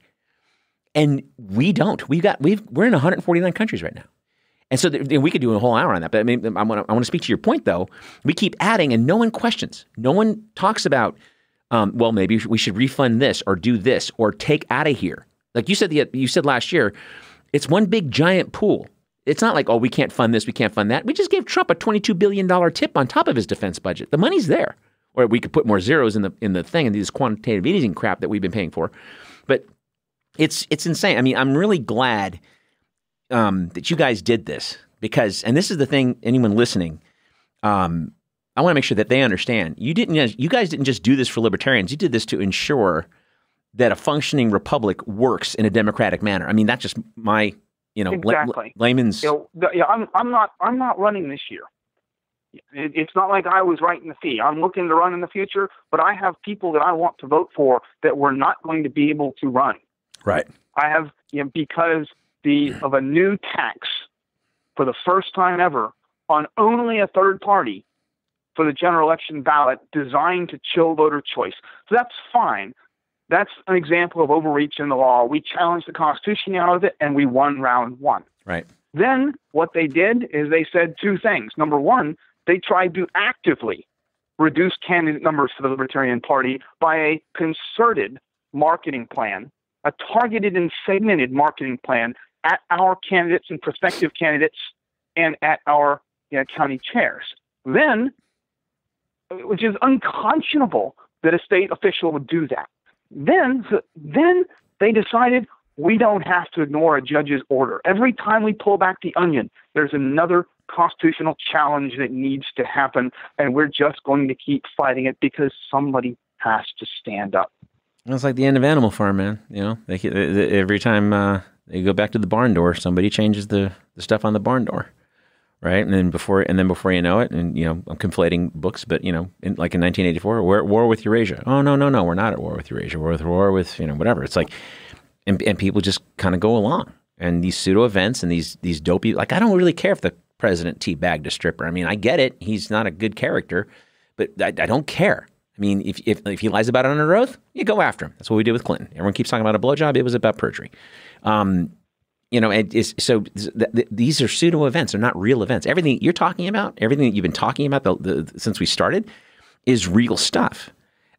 and we don't. We're in 149 countries right now, and so we could do a whole hour on that. But I mean, I want to speak to your point though. We keep adding, and no one questions. No one talks about, well, maybe we should refund this or do this or take out of here. Like you said last year. It's one big giant pool. It's not like, oh, we can't fund this, we can't fund that. We just gave Trump a $22 billion tip on top of his defense budget. The money's there. Or we could put more zeros in the thing and this quantitative easing crap that we've been paying for. But it's insane. I mean, I'm really glad that you guys did this because, and this is the thing, anyone listening, I want to make sure that they understand. You guys didn't just do this for libertarians. You did this to ensure that a functioning republic works in a democratic manner. I mean, that's just my, exactly. Layman's. I'm not running this year. It's not like I was writing the fee. I'm looking to run in the future, but I have people that I want to vote for that we're not going to be able to run. Right. I have, because of a new tax for the first time ever on only a third party for the general election ballot designed to chill voter choice. So that's fine. That's an example of overreach in the law. We challenged the constitutionality of it, and we won round one. Right. Then what they did is they said two things. Number one, they tried to actively reduce candidate numbers for the Libertarian Party by a concerted marketing plan, a targeted and segmented marketing plan at our candidates and prospective candidates and at our county chairs. Then, which is unconscionable that a state official would do that. Then they decided we don't have to ignore a judge's order. Every time we pull back the onion, there's another constitutional challenge that needs to happen, and we're just going to keep fighting it because somebody has to stand up. It's like the end of Animal Farm, man. Every time they go back to the barn door, somebody changes the stuff on the barn door, right? And then before you know it, and I'm conflating books, but in 1984, we're at war with Eurasia. Oh no, we're not at war with Eurasia. We're at war with whatever. It's like, and people just kind of go along, and these pseudo events and these dopey. Like, I don't really care if the president teabagged a stripper. I mean, I get it. He's not a good character, but I don't care. I mean, if he lies about it under oath, you go after him. That's what we did with Clinton. Everyone keeps talking about a blowjob. It was about perjury. These are pseudo events. They're not real events. Everything you're talking about, everything that you've been talking about since we started, is real stuff.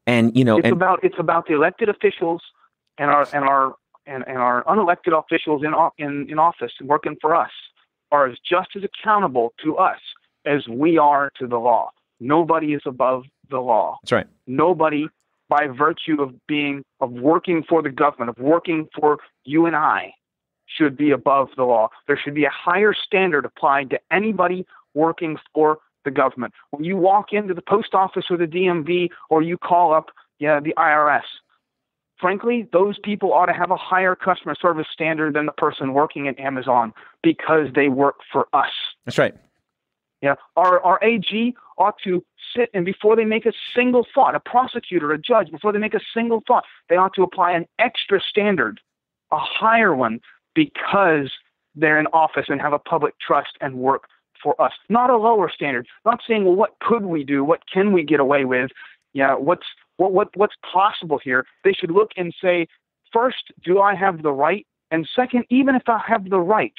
And it's about the elected officials and our unelected officials in office and working for us are just as accountable to us as we are to the law. Nobody is above the law. That's right. Nobody, by virtue of working for the government, of working for you and I, should be above the law. There should be a higher standard applied to anybody working for the government. When you walk into the post office or the DMV, or you call up the IRS, frankly, those people ought to have a higher customer service standard than the person working at Amazon because they work for us. That's right. Yeah, our AG ought to sit, and before they make a single thought, a prosecutor, a judge, before they make a single thought, they ought to apply an extra standard, a higher one, because they're in office and have a public trust and work for us. Not a lower standard. Not saying, well, what could we do? What can we get away with? What's possible here? They should look and say, first, do I have the right? And second, even if I have the right,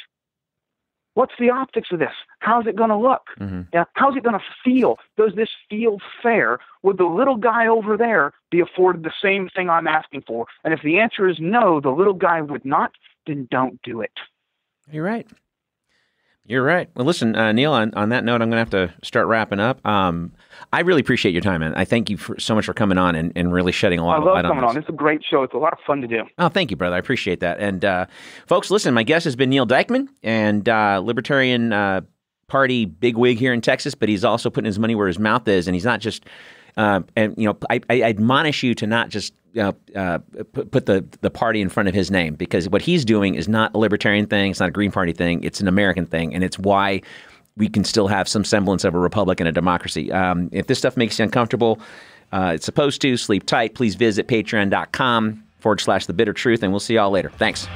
what's the optics of this? How's it going to look? Mm-hmm. How's it going to feel? Does this feel fair? Would the little guy over there be afforded the same thing I'm asking for? And if the answer is no, the little guy would not, then don't do it. You're right. You're right. Well, listen, Neal, on that note, I'm going to have to start wrapping up. I really appreciate your time, man. I thank you so much for coming on and really shedding a lot of light on this. I love coming on. It's a great show. It's a lot of fun to do. Oh, thank you, brother. I appreciate that. And folks, listen, my guest has been Neal Dikeman, and Libertarian Party bigwig here in Texas, but he's also putting his money where his mouth is, and he's not just I admonish you to not just put the party in front of his name, because what he's doing is not a libertarian thing. It's not a Green Party thing. It's an American thing, and it's why we can still have some semblance of a republic and a democracy. If this stuff makes you uncomfortable, it's supposed to. Sleep tight. Please visit patreon.com/thebittertruth, and we'll see y'all later. Thanks.